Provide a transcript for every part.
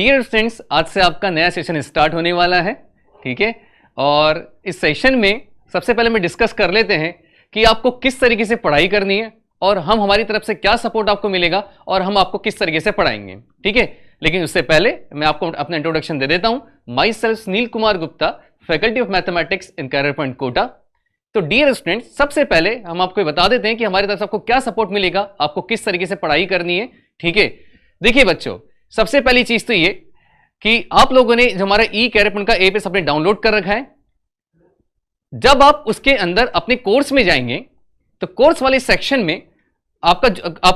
Dear students, आज से आपका नया सेशन स्टार्ट होने वाला है, ठीक है। और इस सेशन में सबसे पहले मैं डिस्कस कर लेते हैं कि आपको किस तरीके से पढ़ाई करनी है और हम हमारी तरफ से क्या सपोर्ट आपको मिलेगा और हम आपको किस तरीके से पढ़ाएंगे, ठीक है। लेकिन उससे पहले मैं आपको अपना इंट्रोडक्शन दे देता हूं। Myself Sunil Kumar Gupta, faculty of mathematics in career point Kota. तो डियर स्टूडेंट्स, सबसे पहले हम आपको बता देते हैं कि हमारी तरफ से आपको क्या सपोर्ट मिलेगा, आपको किस तरीके से पढ़ाई करनी है, ठीक है। देखिए बच्चों, सबसे पहली चीज तो ये कि आप लोगों ने जो हमारा ई कैरियर पॉइंट का एपीएस आपने डाउनलोड कर रखा है। जब आप उसके अंदर अपने कोर्स में जाएंगे तो कोर्स वाले सेक्शन में आप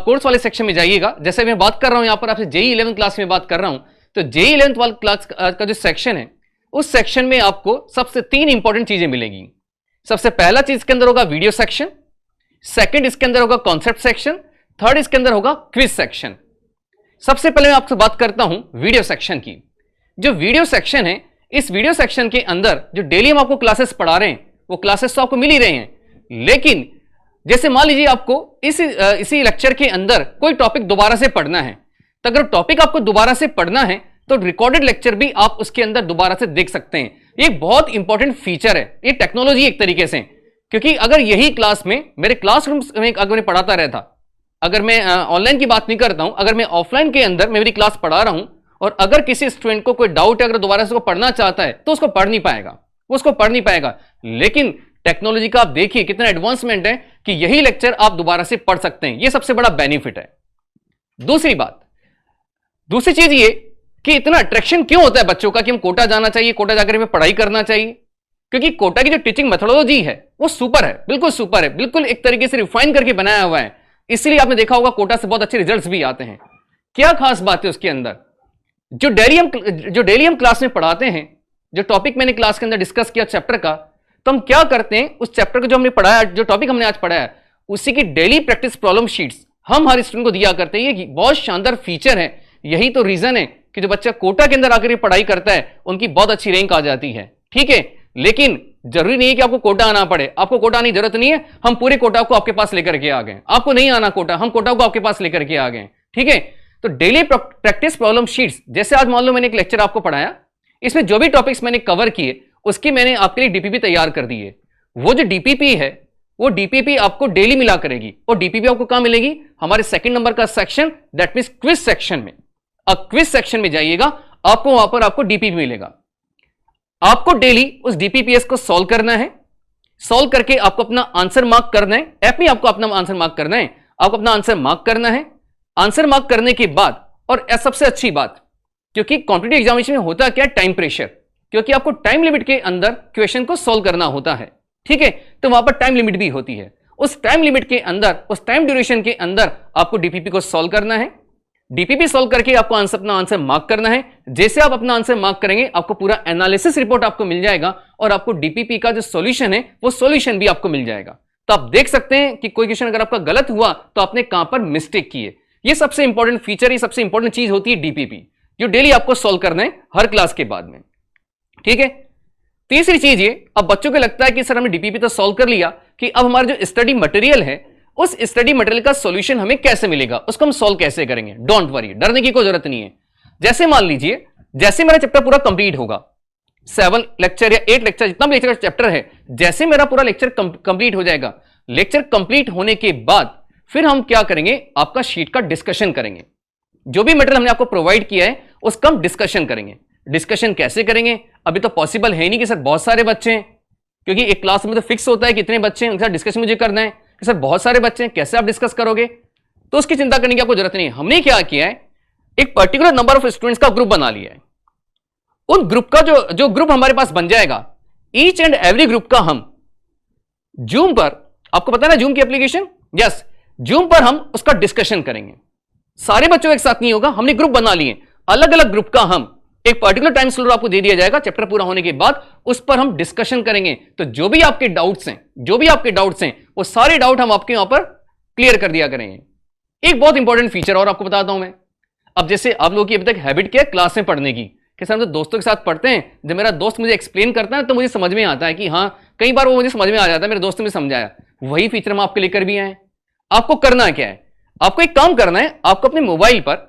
कोर्स वाले सेक्शन में जाइएगा। जैसे मैं बात कर रहा हूं यहां पर आपसे जेई 11th क्लास में बात कर रहा हूं, तो जेई 11th वाला क्लास का जो सेक्शन है उस सेक्शन में आपको सबसे 3 इंपॉर्टेंट चीजें मिलेगी। सबसे पहला चीज इसके अंदर होगा वीडियो सेक्शन, सेकंड इसके अंदर होगा कॉन्सेप्ट सेक्शन, थर्ड इसके अंदर होगा क्विज सेक्शन। सबसे पहले मैं आपसे बात करता हूं वीडियो सेक्शन की। जो वीडियो सेक्शन है, इस वीडियो सेक्शन के अंदर जो डेली हम आपको क्लासेस पढ़ा रहे हैं वो क्लासेस तो आपको मिल ही रहे हैं, लेकिन जैसे मान लीजिए आपको इसी लेक्चर के अंदर कोई टॉपिक दोबारा से पढ़ना है, तो अगर टॉपिक आपको दोबारा से पढ़ना है तो रिकॉर्डेड लेक्चर भी आप उसके अंदर दोबारा से देख सकते हैं। ये बहुत इंपॉर्टेंट फीचर है, ये टेक्नोलॉजी एक तरीके से, क्योंकि अगर यही क्लास में मेरे क्लासरूम में अगर मैं पढ़ाता रहता, अगर मैं ऑनलाइन की बात नहीं करता हूं, अगर मैं ऑफलाइन के अंदर मैं मेरी क्लास पढ़ा रहा हूं और अगर किसी स्टूडेंट को कोई डाउट है, अगर दोबारा से वो पढ़ना चाहता है तो उसको पढ़ नहीं पाएगा, वो उसको पढ़ नहीं पाएगा। लेकिन टेक्नोलॉजी का आप देखिए कितना एडवांसमेंट है कि यही लेक्चर आप दोबारा से पढ़ सकते हैं। ये सबसे बड़ा बेनिफिट है। दूसरी चीज ये कि इतना अट्रैक्शन क्यों होता है बच्चों का कि हम कोटा जाना चाहिए, कोटा जाकर हमें पढ़ाई करना चाहिए, क्योंकि कोटा की जो टीचिंग मेथोडोलॉजी है वो सुपर है, बिल्कुल सुपर है, बिल्कुल एक तरीके से रिफाइन करके बनाया हुआ है। इसलिए आपने देखा होगा कोटा से बहुत अच्छे रिजल्ट्स भी आते हैं। क्या खास बात है उसके अंदर, जो डेली हम क्लास में पढ़ाते हैं, जो टॉपिक मैंने क्लास के अंदर डिस्कस किया चैप्टर का, तो हम क्या करते हैं उस चैप्टर को जो हमने पढ़ाया, जो टॉपिक हमने आज पढ़ाया, उसी की डेली प्रैक्टिस प्रॉब्लम शीट्स हम हर स्टूडेंट को दिया करते हैं। ये बहुत शानदार फीचर है। यही तो रीजन है कि जो बच्चा कोटा के अंदर आकर ये पढ़ाई करता है उनकी बहुत अच्छी रैंक आ जाती है, ठीक है। लेकिन जरूरी नहीं है कि आपको कोटा आना पड़े, आपको कोटा आने की जरूरत नहीं है। हम पूरे कोटा को आपके पास लेकर के आ गए, आपको नहीं आना कोटा, हम कोटा को आपके पास लेकर के आ गए, ठीक है। तो डेली प्रैक्टिस प्रॉब्लम शीट्स, जैसे आज मान लो मैंने एक लेक्चर आपको पढ़ाया, इसमें जो भी टॉपिक्स मैंने कवर किए उसकी मैंने आपके लिए डीपीपी तैयार कर दी है। वो जो डीपीपी है वो डीपीपी आपको डेली मिला करेगी, और डीपीपी आपको कहां मिलेगी, हमारे सेकंड नंबर का section, that means quiz section में। अब क्विज सेक्शन में जाइएगा, आपको वहां पर आपको डीपीपी मिलेगा। आपको डेली उस डीपीपीएस को सॉल्व करना है, सॉल्व करके आपको अपना आंसर मार्क करना है। ऐप में आपको अपना आंसर मार्क करना है, आपको अपना आंसर मार्क करना है। आंसर मार्क करने के बाद, और सबसे अच्छी बात, क्योंकि कॉम्पिटिटिव एग्जामिनेशन में होता क्या, टाइम प्रेशर, क्योंकि आपको टाइम लिमिट के अंदर क्वेश्चन को सॉल्व करना होता है, ठीक है। तो वहां पर टाइम लिमिट भी होती है। उस टाइम लिमिट के अंदर, उस टाइम ड्यूरेशन के अंदर आपको डीपीपी को सॉल्व करना है। डीपीपी सॉल्व करके आपको अपना आंसर मार्क करना है। जैसे आप अपना आंसर मार्क करेंगे, आपको पूरा एनालिसिस रिपोर्ट आपको मिल जाएगा और आपको डीपीपी का जो सॉल्यूशन है वो सॉल्यूशन भी आपको मिल जाएगा। तो आप देख सकते हैं कि कोई क्वेश्चन अगर आपका गलत हुआ तो आपने कहां पर मिस्टेक की है। ये सबसे इंपॉर्टेंट फीचर, ये सबसे इंपॉर्टेंट चीज होती है डीपीपी, जो डेली आपको सॉल्व करना है हर क्लास के बाद में, ठीक है। तीसरी चीज ये, अब बच्चों को लगता है कि सर हमने डीपीपी तो सॉल्व कर लिया, कि अब हमारा जो स्टडी मटेरियल है उस स्टडी मटेरियल का सॉल्यूशन हमें कैसे मिलेगा, उसको हम सॉल्व कैसे करेंगे। डोंट वरी, डरने की कोई जरूरत नहीं है। जैसे मान लीजिए, जैसे मेरा चैप्टर पूरा कंप्लीट होगा, 7 लेक्चर या 8 लेक्चर, जितना भी लेक्चर चैप्टर है, जैसे मेरा पूरा लेक्चर कंप्लीट हो जाएगा, लेक्चर कंप्लीट होने के बाद फिर हम क्या करेंगे, आपका शीट का डिस्कशन करेंगे। जो भी मटेरियल हमने आपको प्रोवाइड किया है उसका हम डिस्कशन करेंगे। डिस्कशन कैसे करेंगे, अभी तो पॉसिबल है नहीं कि सर बहुत सारे बच्चे हैं, क्योंकि एक क्लास में तो फिक्स होता है कितने बच्चे हैं, उनके साथ डिस्कशन मुझे करना है। कि सर बहुत सारे बच्चे हैं, कैसे आप डिस्कस करोगे, तो उसकी चिंता करने की आपको जरूरत नहीं है। हमने क्या किया है, एक पर्टिकुलर नंबर ऑफ स्टूडेंट्स का ग्रुप बना लिया है। उन ग्रुप का जो ग्रुप हमारे पास बन जाएगा, ईच एंड एवरी ग्रुप का हम जूम पर, आपको पता है ना जूम की एप्लीकेशन, यस, जूम पर हम उसका डिस्कशन करेंगे। सारे बच्चों एक साथ नहीं होगा, हमने ग्रुप बना लिए, अलग अलग ग्रुप का हम एक पर्टिकुलर टाइम स्लॉट आपको दे दिया जाएगा चैप्टर पूरा होने के बाद, उस पर हम डिस्कशन करेंगे। तो जो भी आपके डाउट्स हैं, वो सारे डाउट हम आपके यहां पर क्लियर कर दिया करेंगे। एक बहुत इंपॉर्टेंट फीचर और आपको बताता हूं मैं। अब जैसे आप लोगों की अभी तक हैबिट क्या है क्लास में पढ़ने की, कि सर हम तो दोस्तों के साथ पढ़ते हैं, जब मेरा दोस्त मुझे एक्सप्लेन करता है तो मुझे समझ में आता है कि हाँ, कई बार वो मुझे समझ में आ जाता है, मेरे दोस्त ने समझाया। वही फीचर हम आपके लेकर भी आए। आपको करना क्या है, आपको एक काम करना है, आपको अपने मोबाइल पर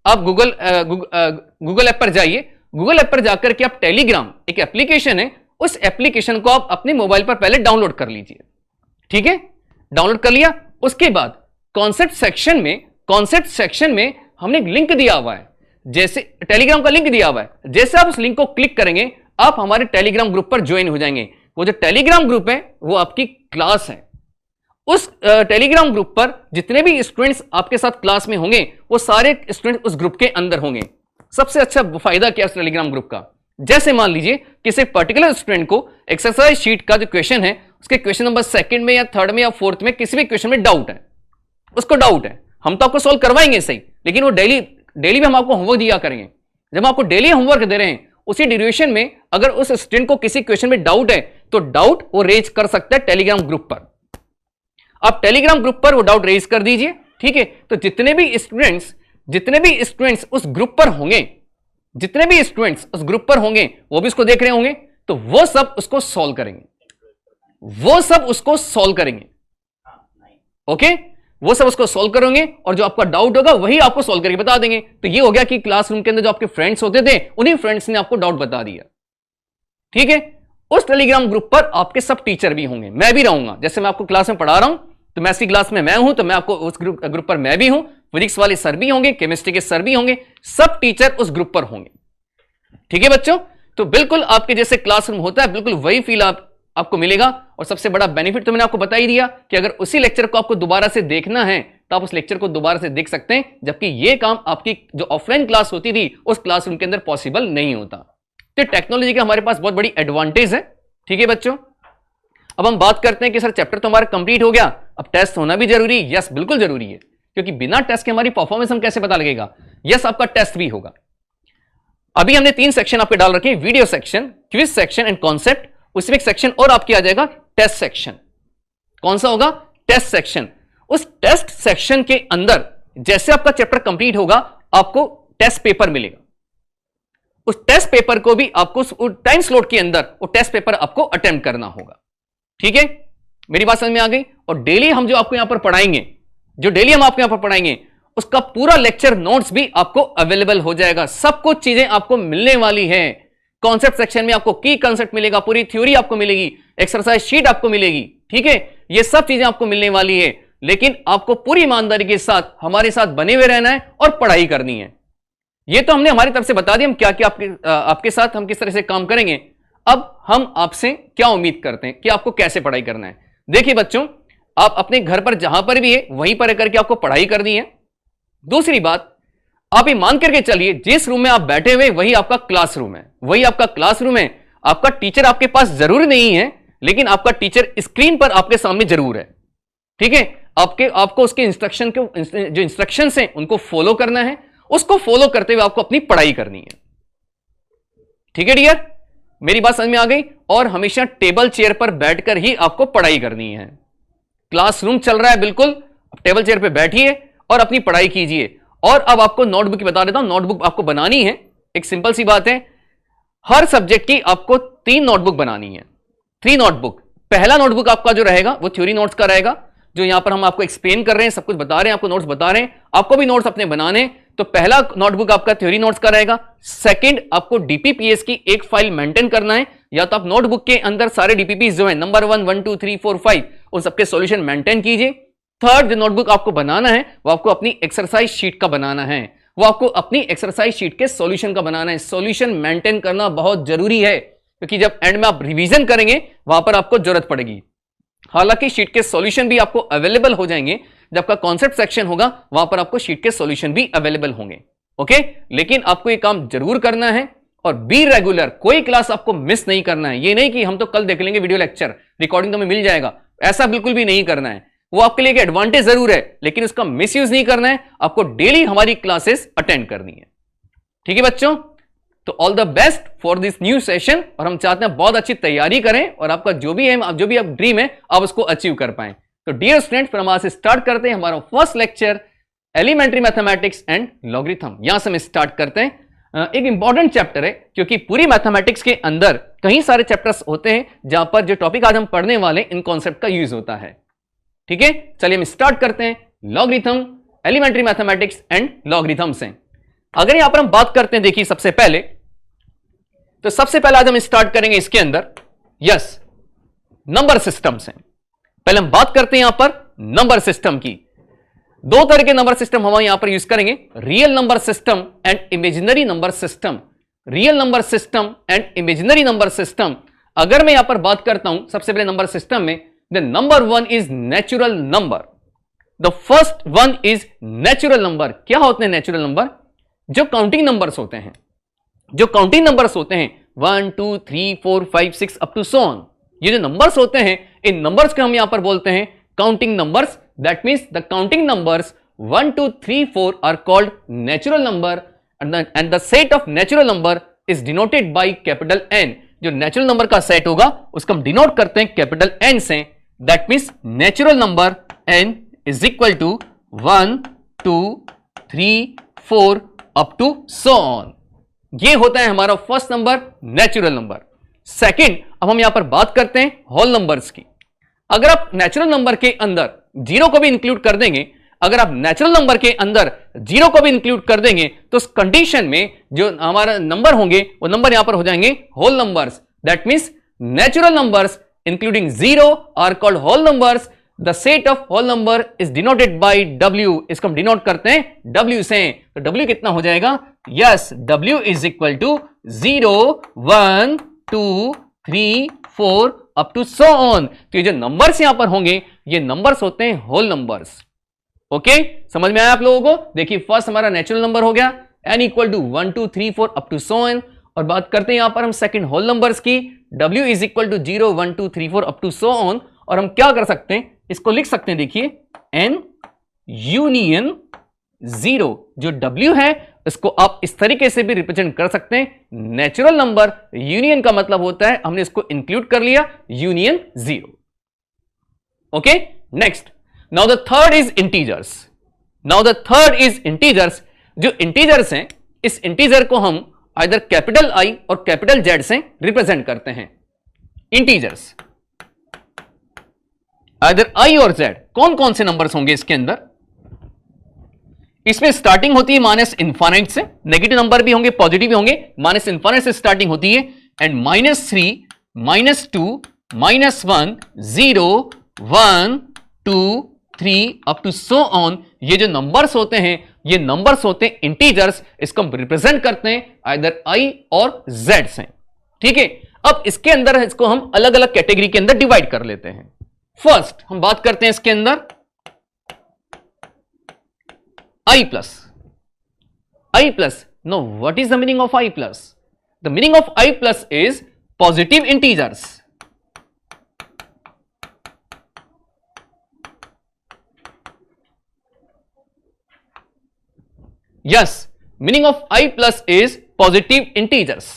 आप गूगल ऐप पर जाइए। गूगल ऐप पर जाकर के आप टेलीग्राम एक एप्लीकेशन है, उस एप्लीकेशन को आप अपने मोबाइल पर पहले डाउनलोड कर लीजिए। ठीक है, डाउनलोड कर लिया, उसके बाद कॉन्सेप्ट सेक्शन में हमने एक लिंक दिया हुआ है, जैसे टेलीग्राम का लिंक दिया हुआ है। जैसे आप उस लिंक को क्लिक करेंगे आप हमारे टेलीग्राम ग्रुप पर ज्वाइन हो जाएंगे। वो जो टेलीग्राम ग्रुप है वो आपकी क्लास है। उस टेलीग्राम ग्रुप पर जितने भी स्टूडेंट्स आपके साथ क्लास में होंगे वो सारे स्टूडेंट्स उस ग्रुप के अंदर होंगे। सबसे अच्छा फायदा क्या है टेलीग्राम ग्रुप का, जैसे मान लीजिए किसी पर्टिकुलर स्टूडेंट को एक्सरसाइज शीट का जो क्वेश्चन है उसके क्वेश्चन नंबर 2 में या 3rd में या 4th में किसी भी क्वेश्चन में डाउट है, उसको डाउट है, हम तो आपको सॉल्व करवाएंगे सही, लेकिन वो डेली भी हम आपको होमवर्क दिया करेंगे। जब आपको डेली होमवर्क दे रहे हैं उसी ड्यूरेशन में अगर उस स्टूडेंट को किसी क्वेश्चन में डाउट है तो डाउट वो रेज कर सकता है टेलीग्राम ग्रुप पर। आप टेलीग्राम ग्रुप पर वो डाउट रेज कर दीजिए। ठीक है, तो जितने भी स्टूडेंट्स उस ग्रुप पर होंगे, वो भी उसको देख रहे होंगे, तो वो सब उसको सॉल्व करेंगे। ओके, वो सब उसको सॉल्व करेंगे और जो आपका डाउट होगा वही आपको सॉल्व करके बता देंगे। तो ये हो गया कि क्लासरूम के अंदर जो आपके फ्रेंड्स होते थे उन्हीं फ्रेंड्स ने आपको डाउट बता दिया। ठीक है, उस टेलीग्राम ग्रुप पर आपके सब टीचर भी होंगे, मैं भी रहूंगा। जैसे मैं आपको क्लास में पढ़ा रहा हूं तो मैथ्स की क्लास में मैं हूं, तो मैं आपको उस ग्रुप पर मैं भी हूं, फिजिक्स वाले सर भी होंगे, केमिस्ट्री के सर भी होंगे, सब टीचर उस ग्रुप पर होंगे। ठीक है बच्चों, तो बिल्कुल आपके जैसे क्लासरूम होता है बिल्कुल वही फील आपको मिलेगा। और सबसे बड़ा बेनिफिट तो मैंने आपको बता ही दिया कि अगर उसी लेक्चर को आपको दोबारा से देखना है तो आप उस लेक्चर को दोबारा से देख सकते हैं, जबकि यह काम आपकी जो ऑफलाइन क्लास होती थी उस क्लासरूम के अंदर पॉसिबल नहीं होता। तो टेक्नोलॉजी का हमारे पास बहुत बड़ी एडवांटेज है। ठीक है बच्चों, अब हम बात करते हैं कि सर चैप्टर तो हमारा कंप्लीट हो गया, अब टेस्ट होना भी जरूरी है। यस, बिल्कुल जरूरी है, क्योंकि बिना टेस्ट के हमारी परफॉर्मेंस हम कैसे पता लगेगा। यस, आपका टेस्ट भी होगा। अभी हमने 3 सेक्शन आपके डाल रखे हैं, video section, quiz section and concept. उसमें एक सेक्शन और आपके आ जाएगा टेस्ट सेक्शन। कौन सा होगा? Test section. उस टेस्ट सेक्शन के अंदर जैसे आपका चैप्टर कंप्लीट होगा आपको टेस्ट पेपर मिलेगा। उस टेस्ट पेपर को भी आपको टाइम स्लॉट के अंदर वो टेस्ट पेपर आपको अटेम्प्ट करना होगा। ठीक है, मेरी बात समझ में आ गई। और डेली हम जो आपको यहां पर पढ़ाएंगे, उसका पूरा लेक्चर नोट्स भी आपको अवेलेबल हो जाएगा। सब कुछ चीजें आपको मिलने वाली है। कॉन्सेप्ट सेक्शन में आपको की कॉन्सेप्ट मिलेगा, पूरी थ्योरी आपको मिलेगी, एक्सरसाइज शीट आपको मिलेगी। ठीक है, ये सब चीजें आपको मिलने वाली है, लेकिन आपको पूरी ईमानदारी के साथ हमारे साथ बने हुए रहना है और पढ़ाई करनी है। ये तो हमने हमारी तरफ से बता दिया हम क्या क्या आपके साथ हम किस तरह से काम करेंगे। अब हम आपसे क्या उम्मीद करते हैं कि आपको कैसे पढ़ाई करना है। देखिए बच्चों, आप अपने घर पर जहां पर भी है वहीं पर करके आपको पढ़ाई करनी है। दूसरी बात, आप ये मान करके चलिए जिस रूम में आप बैठे हुए वही आपका क्लासरूम है। आपका टीचर आपके पास जरूर नहीं है, लेकिन आपका टीचर स्क्रीन पर आपके सामने जरूर है। ठीक है, आपको उसके जो इंस्ट्रक्शंस हैं उनको फॉलो करना है। उसको फॉलो करते हुए आपको अपनी पढ़ाई करनी है। ठीक है डियर, मेरी बात समझ में आ गई। और हमेशा टेबल चेयर पर बैठकर ही आपको पढ़ाई करनी है। क्लासरूम चल रहा है, बिल्कुल टेबल चेयर पर बैठिए और अपनी पढ़ाई कीजिए। और अब आपको नोटबुक बता देता हूं, नोटबुक आपको बनानी है। एक सिंपल सी बात है, हर सब्जेक्ट की आपको 3 नोटबुक बनानी है। 3 नोटबुक। पहला नोटबुक आपका जो रहेगा वो थ्योरी नोट्स का रहेगा, जो यहां पर हम आपको एक्सप्लेन कर रहे हैं, सब कुछ बता रहे हैं, आपको नोट्स बता रहे हैं, आपको भी नोट्स अपने बनाने। तो पहला नोटबुक आपका थ्योरी नोट्स का रहेगा। सेकंड, आपको डीपीपीएस की एक फाइल मेंटेन करना है, या तो आप नोटबुक के अंदर सारे डीपीपीस जो है नंबर 1, 1, 2, 3, 4, 5 उन सबके सॉल्यूशन मेंटेन कीजिए। थर्ड, जो नोटबुक आपको बनाना है वो आपको अपनी एक्सरसाइज शीट का बनाना है, वो आपको अपनी एक्सरसाइज शीट के सॉल्यूशन का बनाना है। सॉल्यूशन मेंटेन करना बहुत जरूरी है, क्योंकि जब एंड में आप रिवीजन करेंगे वहां पर आपको जरूरत पड़ेगी। हालांकि शीट के सॉल्यूशन भी आपको अवेलेबल हो जाएंगे, जब आपका कॉन्सेप्ट सेक्शन होगा वहां पर आपको शीट के सॉल्यूशन भी अवेलेबल होंगे। ओके, लेकिन आपको ये काम जरूर करना है और बी रेगुलर। कोई क्लास आपको मिस नहीं करना है। ये नहीं कि हम तो कल देख लेंगे वीडियो लेक्चर, रिकॉर्डिंग तो हमें मिल जाएगा, ऐसा बिल्कुल भी नहीं करना है। वो आपके लिए एक एडवांटेज जरूर है, लेकिन उसका मिसयूज नहीं करना है। आपको डेली हमारी क्लासेस अटेंड करनी है। ठीक है बच्चों, तो all the best for this new session. और हम चाहते हैं बहुत अच्छी तैयारी करें और आपका जो भी आप ड्रीम है आप उसको अचीव कर पाएं। तो डियर स्टूडेंट्स, फिर हम आज से स्टार्ट करते हैं हमारा first lecture, elementary mathematics and logarithm. यहां से हम स्टार्ट करते हैं। एक इंपॉर्टेंट चैप्टर है, क्योंकि पूरी मैथमेटिक्स के अंदर कई सारे चैप्टर्स होते हैं जहां पर जो टॉपिक आज हम पढ़ने वाले इन कॉन्सेप्ट का यूज होता है। ठीक है, चलिए हम स्टार्ट करते हैं। Logarithm, elementary mathematics and logarithm से अगर यहां पर हम बात करते हैं, देखिए सबसे पहले आज हम स्टार्ट करेंगे इसके अंदर यस नंबर सिस्टम से। पहले हम बात करते हैं यहां पर नंबर सिस्टम की। दो तरह के नंबर सिस्टम हम यहां पर यूज करेंगे, real number system and imaginary number system. Real number system and imaginary number system. अगर मैं यहां पर बात करता हूं सबसे पहले नंबर सिस्टम में, the number one is natural number. The first one is natural number. क्या होते हैं नेचुरल नंबर? जो काउंटिंग नंबर्स होते हैं, जो काउंटिंग नंबर्स होते हैं 1 2 3 4 5 6 अप टू सो ऑन, ये जो नंबर्स होते हैं इन नंबर्स को हम यहां पर बोलते हैं counting numbers. That means the counting numbers 1 2 3 4 are called natural number and the set of natural number is denoted by capital N. जो नेचुरल नंबर का सेट होगा उसको हम डिनोट करते हैं कैपिटल एन से। That means natural number N is equal to 1 2 3 4 up to so on. ये होता है हमारा first number natural number. Second, अब हम यहां पर बात करते हैं होल नंबर्स की। अगर आप नेचुरल नंबर के अंदर जीरो को भी इंक्लूड कर देंगे, अगर आप नेचुरल नंबर के अंदर जीरो को भी इंक्लूड कर देंगे तो उस कंडीशन में जो हमारा नंबर होंगे वो नंबर यहां पर हो जाएंगे whole numbers. That means natural numbers including zero are called whole numbers. The set of whole number is denoted by W। इसको हम डिनोट करते हैं W से। तो W कितना हो जाएगा? Yes, W is equal to 0 1 2 3 4 up to so on. तो ये जो नंबर्स यहां पर होंगे ये नंबर्स होते हैं होल नंबर्स। ओके, समझ में आया आप लोगों को? देखिए फर्स्ट हमारा नेचुरल नंबर हो गया n equal to 1 2 3 4 up to so on. और बात करते हैं यहां पर हम सेकंड होल नंबर्स की। W is equal to 0 1 2 3 4 up to so on. और हम क्या कर सकते हैं, इसको लिख सकते हैं, देखिए n यूनियन 0। जो W है इसको आप इस तरीके से भी रिप्रेजेंट कर सकते हैं, नेचुरल नंबर यूनियन का मतलब होता है हमने इसको इंक्लूड कर लिया union 0। Okay, next, now the third is integers. Now the third is integers. जो इंटीजर्स हैं इस इंटीजर को हम आइदर कैपिटल I और कैपिटल Z से रिप्रेजेंट करते हैं। इंटीजर्स आइदर I और Z, कौन कौन से नंबर्स होंगे इसके अंदर? इसमें स्टार्टिंग होती है माइनस इनफाइनाइट से, नेगेटिव नंबर भी होंगे पॉजिटिव भी होंगे, माइनस इनफाइनाइट से स्टार्टिंग होती है and -3 -2 -1 0 1 2 3 up to so on. ये जो नंबर्स होते हैं ये नंबर्स होते हैं इंटीजर्स। इसको हम रिप्रेजेंट करते हैं आइदर I और Z से। ठीक है, अब इसके अंदर इसको हम अलग अलग कैटेगरी के अंदर डिवाइड कर लेते हैं। फर्स्ट हम बात करते हैं इसके अंदर I plus. I plus. Now, what is the meaning of I plus? The meaning of I plus is positive integers. Yes, meaning of I plus is positive integers.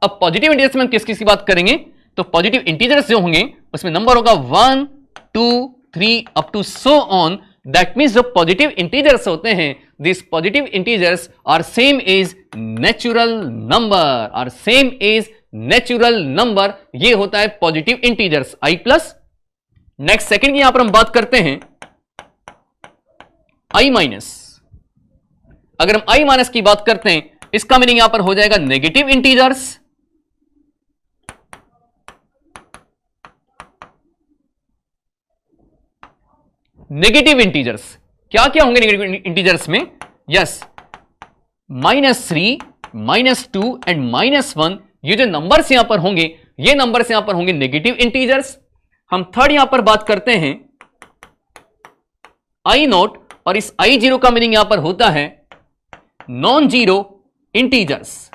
अब पॉजिटिव इंटीजर्स में हम किस किस की बात करेंगे? तो पॉजिटिव इंटीजर्स जो होंगे उसमें नंबर होगा 1 2 3 up to so on. That means जो पॉजिटिव इंटीजर्स होते हैं this positive integers are same is natural number, are same is natural number. ये होता है positive integers I plus. Next second की यहां पर हम बात करते हैं I माइनस। अगर हम I माइनस की बात करते हैं इसका मीनिंग यहां पर हो जाएगा नेगेटिव इंटीजर्स। नेगेटिव इंटीजर्स क्या क्या होंगे नेगेटिव इंटीजर्स में? Yes, -3 -2 and -1। ये जो नंबर्स यहां पर होंगे ये नंबर्स यहां पर होंगे नेगेटिव इंटीजर्स। हम थर्ड यहां पर बात करते हैं I0 और इस I0 का मीनिंग यहां पर होता है non zero integers.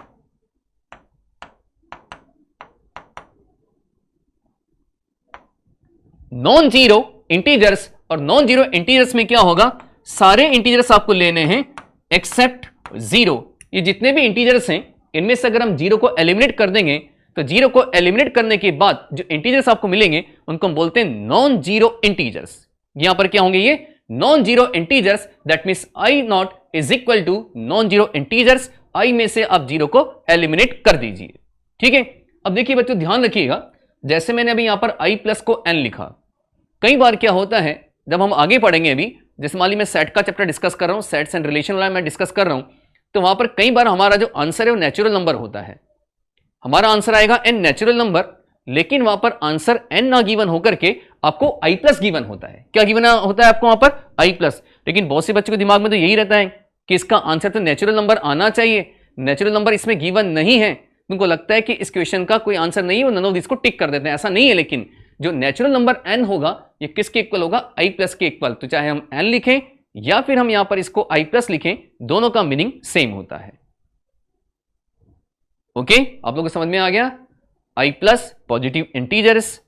Non zero integers, और नॉन जीरो इंटीजर्स में क्या होगा? सारे इंटीजर्स आपको लेने हैं एक्सेप्ट 0। ये जितने भी इंटीजर्स हैं इनमें से अगर हम जीरो को एलिमिनेट कर देंगे तो जीरो को एलिमिनेट करने के बाद जो इंटीजर्स आपको मिलेंगे उनको हम बोलते हैं नॉन जीरो इंटीजर्स। यहां पर क्या होंगे? ये non zero integers. That means I0 is equal to non zero integers. I में से आप जीरो को एलिमिनेट कर दीजिए। ठीक है, अब देखिए बच्चों ध्यान रखिएगा, जैसे मैंने अभी यहां पर I प्लस को n लिखा, कई बार क्या होता है जब हम आगे पढ़ेंगे, अभी जैसे मान ली मैं सेट का चैप्टर डिस्कस कर रहा हूं, सेट्स एंड रिलेशन वाला मैं डिस्कस कर रहा हूं, तो वहां पर कई बार हमारा जो आंसर है वो नेचुरल नंबर होता है, हमारा आंसर आएगा n नेचुरल नंबर, लेकिन वहां पर आंसर n ना गिवन होकर के आपको i प्लस गिवन होता है। क्या गिवन होता है आपको वहां पर? i plus. लेकिन बहुत से बच्चों के दिमाग में तो यही रहता है कि इसका आंसर तो नेचुरल नंबर आना चाहिए, नेचुरल नंबर इसमें गिवन नहीं है, तुमको लगता है कि इस क्वेश्चन का कोई आंसर नहीं है, वो नन ऑफ दिस को टिक कर देते हैं। ऐसा नहीं है, लेकिन जो नेचुरल नंबर n होगा ये किसके इक्वल होगा? i प्लस के इक्वल। तो चाहे हम n लिखें या फिर हम यहां पर इसको i प्लस लिखें, दोनों का मीनिंग सेम होता है। ओके, आप लोगों को समझ में आ गया? i plus positive integers,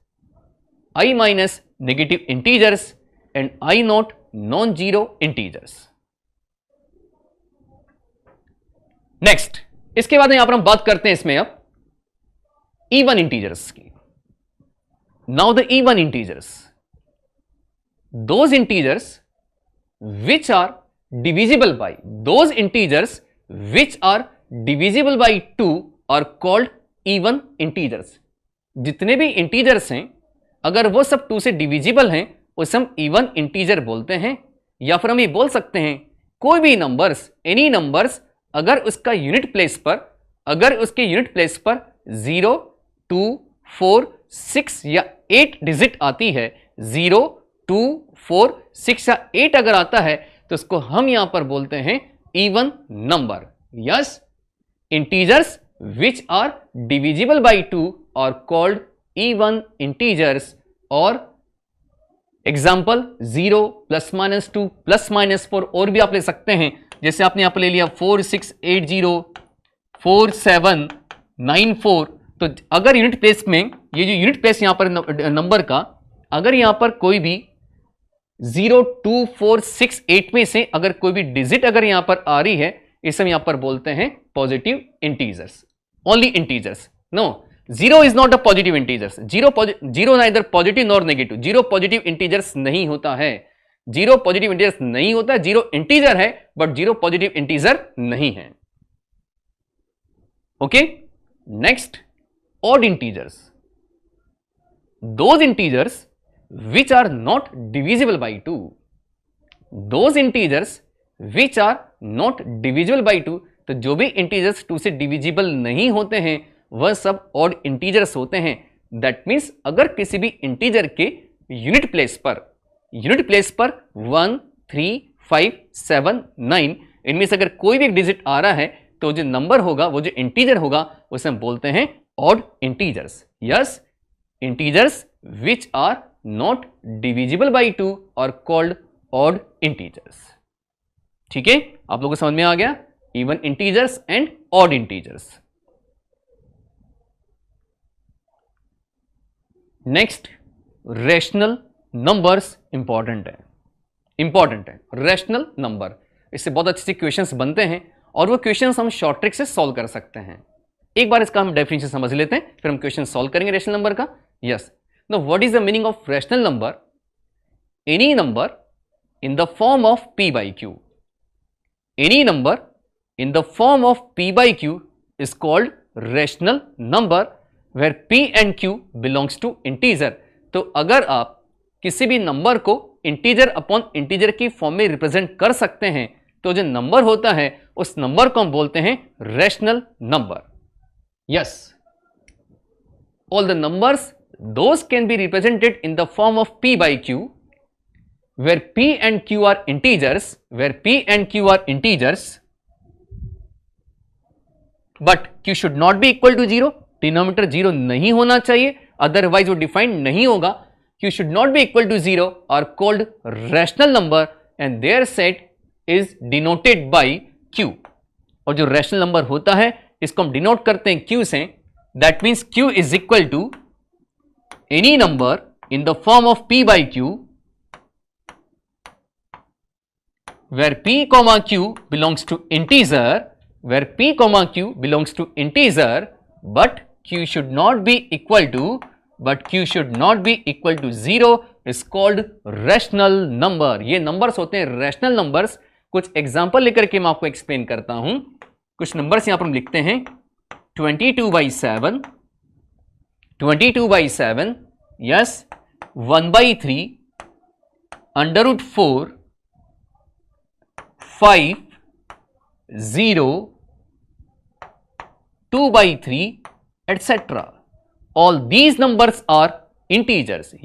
i minus negative integers and i not non zero integers. Next, इसके बाद यहां पर हम बात करते हैं इसमें अब इवन इंटीजर्स की। Now the even integers, those integers which are divisible by, those integers which are divisible by 2 are called even integers। जितने भी इंटीजर्स हैं अगर वो सब 2 से डिविजिबल हैं उसे हम इवन इंटीजर बोलते हैं। या फिर हम ये बोल सकते हैं कोई भी नंबर्स, एनी नंबर्स, अगर उसका यूनिट प्लेस पर, अगर उसके यूनिट प्लेस पर 0, 2, 4, 6 या 8 डिजिट आती है, 0, 2, 4, 6 या 8 अगर आता है तो उसको हम यहां पर बोलते हैं even number. Yes, integers which are divisible by 2 are called even integers. और एग्जाम्पल 0 ±2 ±4 और भी आप ले सकते हैं, जैसे आपने यहां पर ले लिया 4, 6, 8, 0, 4, 7, 9, 4। तो अगर यूनिट प्लेस में, ये जो यूनिट प्लेस यहां पर नंबर का, अगर यहां पर कोई भी 0, 2, 4, 6, 8 में से अगर कोई भी डिजिट अगर यहां पर आ रही है, इसे हम यहां पर बोलते हैं positive integers, only integers. No, 0 is not a positive integers. Zero neither positive nor negative, 0 positive integers नहीं होता है, 0 पॉजिटिव इंटीजर्स नहीं होता है। 0 इंटीजर है बट 0 पॉजिटिव इंटीजर नहीं है। Okay, next, odd integers, those integers which are not divisible by 2, those integers which are not divisible by 2। तो जो भी इंटीजर्स 2 से डिविजिबल नहीं होते हैं वह सब ऑड इंटीजर्स होते हैं। दैट मीन्स अगर किसी भी इंटीजर के यूनिट प्लेस पर 1, 3, 5, 7, 9 इनमें से अगर कोई भी एक डिजिट आ रहा है तो जो नंबर होगा, वो जो इंटीजर होगा, उसे हम बोलते हैं odd integers. Yes, integers which are not divisible by 2 are called odd integers। ठीक है, आप लोगों को समझ में आ गया? even integers and odd integers। Next, rational numbers important है रेशनल नंबर, इससे बहुत अच्छे से क्वेश्चंस बनते हैं और वो क्वेश्चंस हम शॉर्ट ट्रिक से सॉल्व कर सकते हैं। एक बार इसका हम डेफिनेशन समझ लेते हैं, फिर हम क्वेश्चन सॉल्व करेंगे रेशनल नंबर का। Yes, now what is the meaning of rational number? Any number in the form of p by q, any number in the form of p by q is called rational number where p and q belongs to integer। तो अगर आप किसी भी number को integer upon integer की form में represent कर सकते हैं तो जो नंबर होता है उस नंबर को हम बोलते हैं rational number. Yes, all the numbers those can be represented in the form of p by q where p and q are integers, but q should not be equal to 0। Denominator 0 नहीं होना चाहिए, otherwise वो defined नहीं होगा। q should not be equal to 0 are called rational number and their set is denoted by q। और जो rational number होता है इसको हम डिनोट करते हैं q से। That means q is equal to any number in the form of p by q where p comma q belongs to integer, but q should not be equal to 0 is called rational number। ये numbers होते हैं rational numbers. कुछ example लेकर के मैं आपको explain करता हूं। कुछ नंबर्स यहां पर हम लिखते हैं 22/7, 22/7, yes, 1/3, √4, 5, 0, 2/3 etc. All these numbers are integers.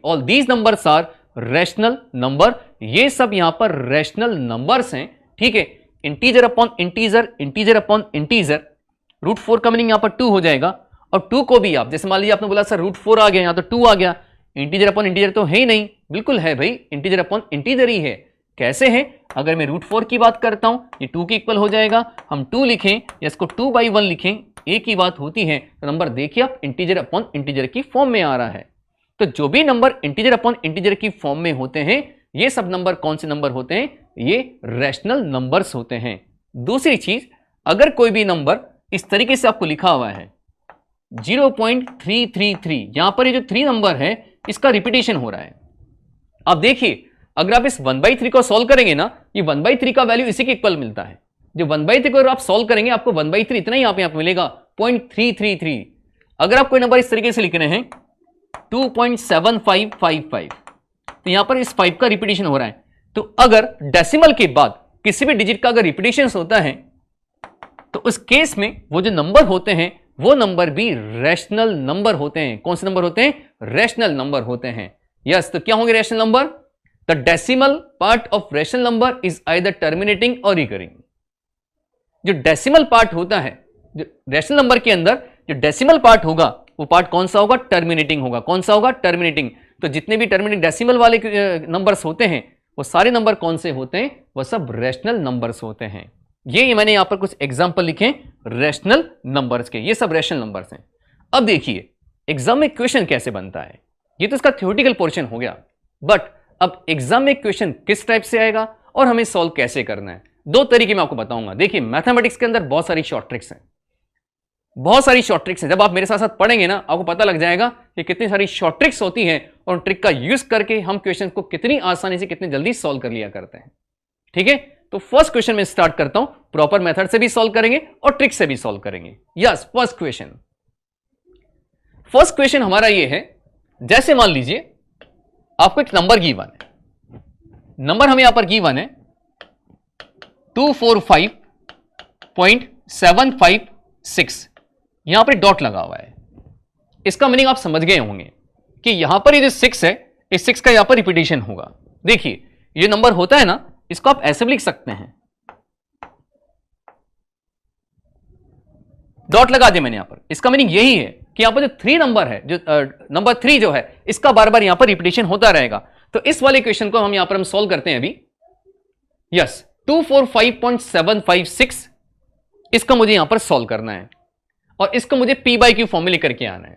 all these numbers are rational number. ये सब यहां पर rational numbers हैं, ठीक है। Integer upon integer, integer upon integer, √4 का मीनिंग यहां पर 2 हो जाएगा। और 2 को भी आप जैसे मान लीजिए आपने बोला सर √4 आ गया, यहां तो 2 आ गया, इंटीजर अपॉन इंटीजर तो है ही नहीं, बिल्कुल है भाई, इंटीजर अपॉन इंटीजर ही है। कैसे है? अगर मैं √4 की बात करता हूं, ये 2 के इक्वल हो जाएगा, हम 2 लिखें या इसको 2/1 लिखें, एक ही बात होती है। तो नंबर देखिए आप इंटीजर अपॉन इंटीजर की फॉर्म में आ रहा है। तो जो भी नंबर इंटीजर अपॉन इंटीजर की फॉर्म में होते हैं, ये सब नंबर कौन से नंबर होते हैं? ये रैशनल नंबर्स होते हैं। दूसरी चीज, अगर कोई भी नंबर इस तरीके से आपको लिखा हुआ है 0.333, यहां पर ये जो 3 नंबर है इसका रिपीटेशन हो रहा है। अब देखिए, अगर आप इस 1/3 को सॉल्व करेंगे ना, ये 1/3 का वैल्यू इसी के इक्वल मिलता है। जो 1/3 को अगर आप सॉल्व करेंगे, आपको 1/3 इतना ही यहाँ पे मिलेगा, 0.333। अगर आप कोई नंबर इस तरीके से लिख रहे हैं 2.7555, तो यहां पर इस 5 का रिपीटेशन हो रहा है। तो अगर डेसिमल के बाद किसी भी डिजिट का अगर रिपीटेशन होता है, तो उस केस में वो जो नंबर होते हैं वो नंबर भी रैशनल नंबर होते हैं। कौन से नंबर होते हैं? रैशनल नंबर होते हैं। यस, तो क्या होंगे rational number? The decimal part of rational number is either terminating और रिकरिंग। जो डेसिमल पार्ट होता है, जो रैशनल नंबर के अंदर जो डेसिमल पार्ट होगा, वो पार्ट कौन सा होगा? टर्मिनेटिंग होगा। कौन सा होगा? टर्मिनेटिंग। तो जितने भी टर्मिनेटिंग डेसिमल वाले नंबर्स होते हैं, वो सारे नंबर कौन से होते हैं? वो सब रैशनल नंबर्स होते हैं। ये मैंने यहां पर कुछ एग्जांपल लिखे रैशनल नंबर्स के, ये सब रैशनल नंबर्स हैं। अब देखिए एग्जाम में क्वेश्चन कैसे बनता है। ये तो इसका थ्योरेटिकल पोर्शन हो गया, बट अब एग्जाम में क्वेश्चन किस टाइप से आएगा और हमें सॉल्व कैसे करना है, 2 तरीके मैं आपको बताऊंगा। देखिए, मैथमेटिक्स के अंदर बहुत सारी शॉर्ट ट्रिक्स हैं, बहुत सारी शॉर्ट ट्रिक्स हैं। जब आप मेरे साथ साथ पढ़ेंगे ना, आपको पता लग जाएगा कि कितनी सारी शॉर्ट ट्रिक्स होती हैं और उन ट्रिक का यूज करके हम क्वेश्चन को कितनी आसानी से, कितनी जल्दी सॉल्व कर लिया करते हैं। ठीक है, तो फर्स्ट क्वेश्चन में स्टार्ट करता हूं। प्रॉपर मेथड से भी सॉल्व करेंगे और ट्रिक से भी सॉल्व करेंगे। यस, फर्स्ट क्वेश्चन हमारा ये है, जैसे मान लीजिए आपको एक नंबर गिवन है, नंबर हमें यहां पर गिवन है 245.756, यहां पर डॉट लगा हुआ है। इसका मीनिंग आप समझ गए होंगे कि यहां पर ये जो 6 है, इस 6 का यहां पर रिपीटेशन होगा। देखिए, ये नंबर होता है ना, इसको आप ऐसे भी लिख सकते हैं, डॉट लगा दिया मैंने यहां पर। इसका मीनिंग यही है कि यहां पर जो 3 नंबर है, जो नंबर 3 जो है, इसका बार बार यहां पर रिपीटेशन होता रहेगा। तो इस वाले क्वेश्चन को हम यहां पर हम सॉल्व करते हैं अभी। यस, 245.756, इसका मुझे यहां पर सॉल्व करना है और इसको मुझे p/q फॉर्म में लेकर के आना है।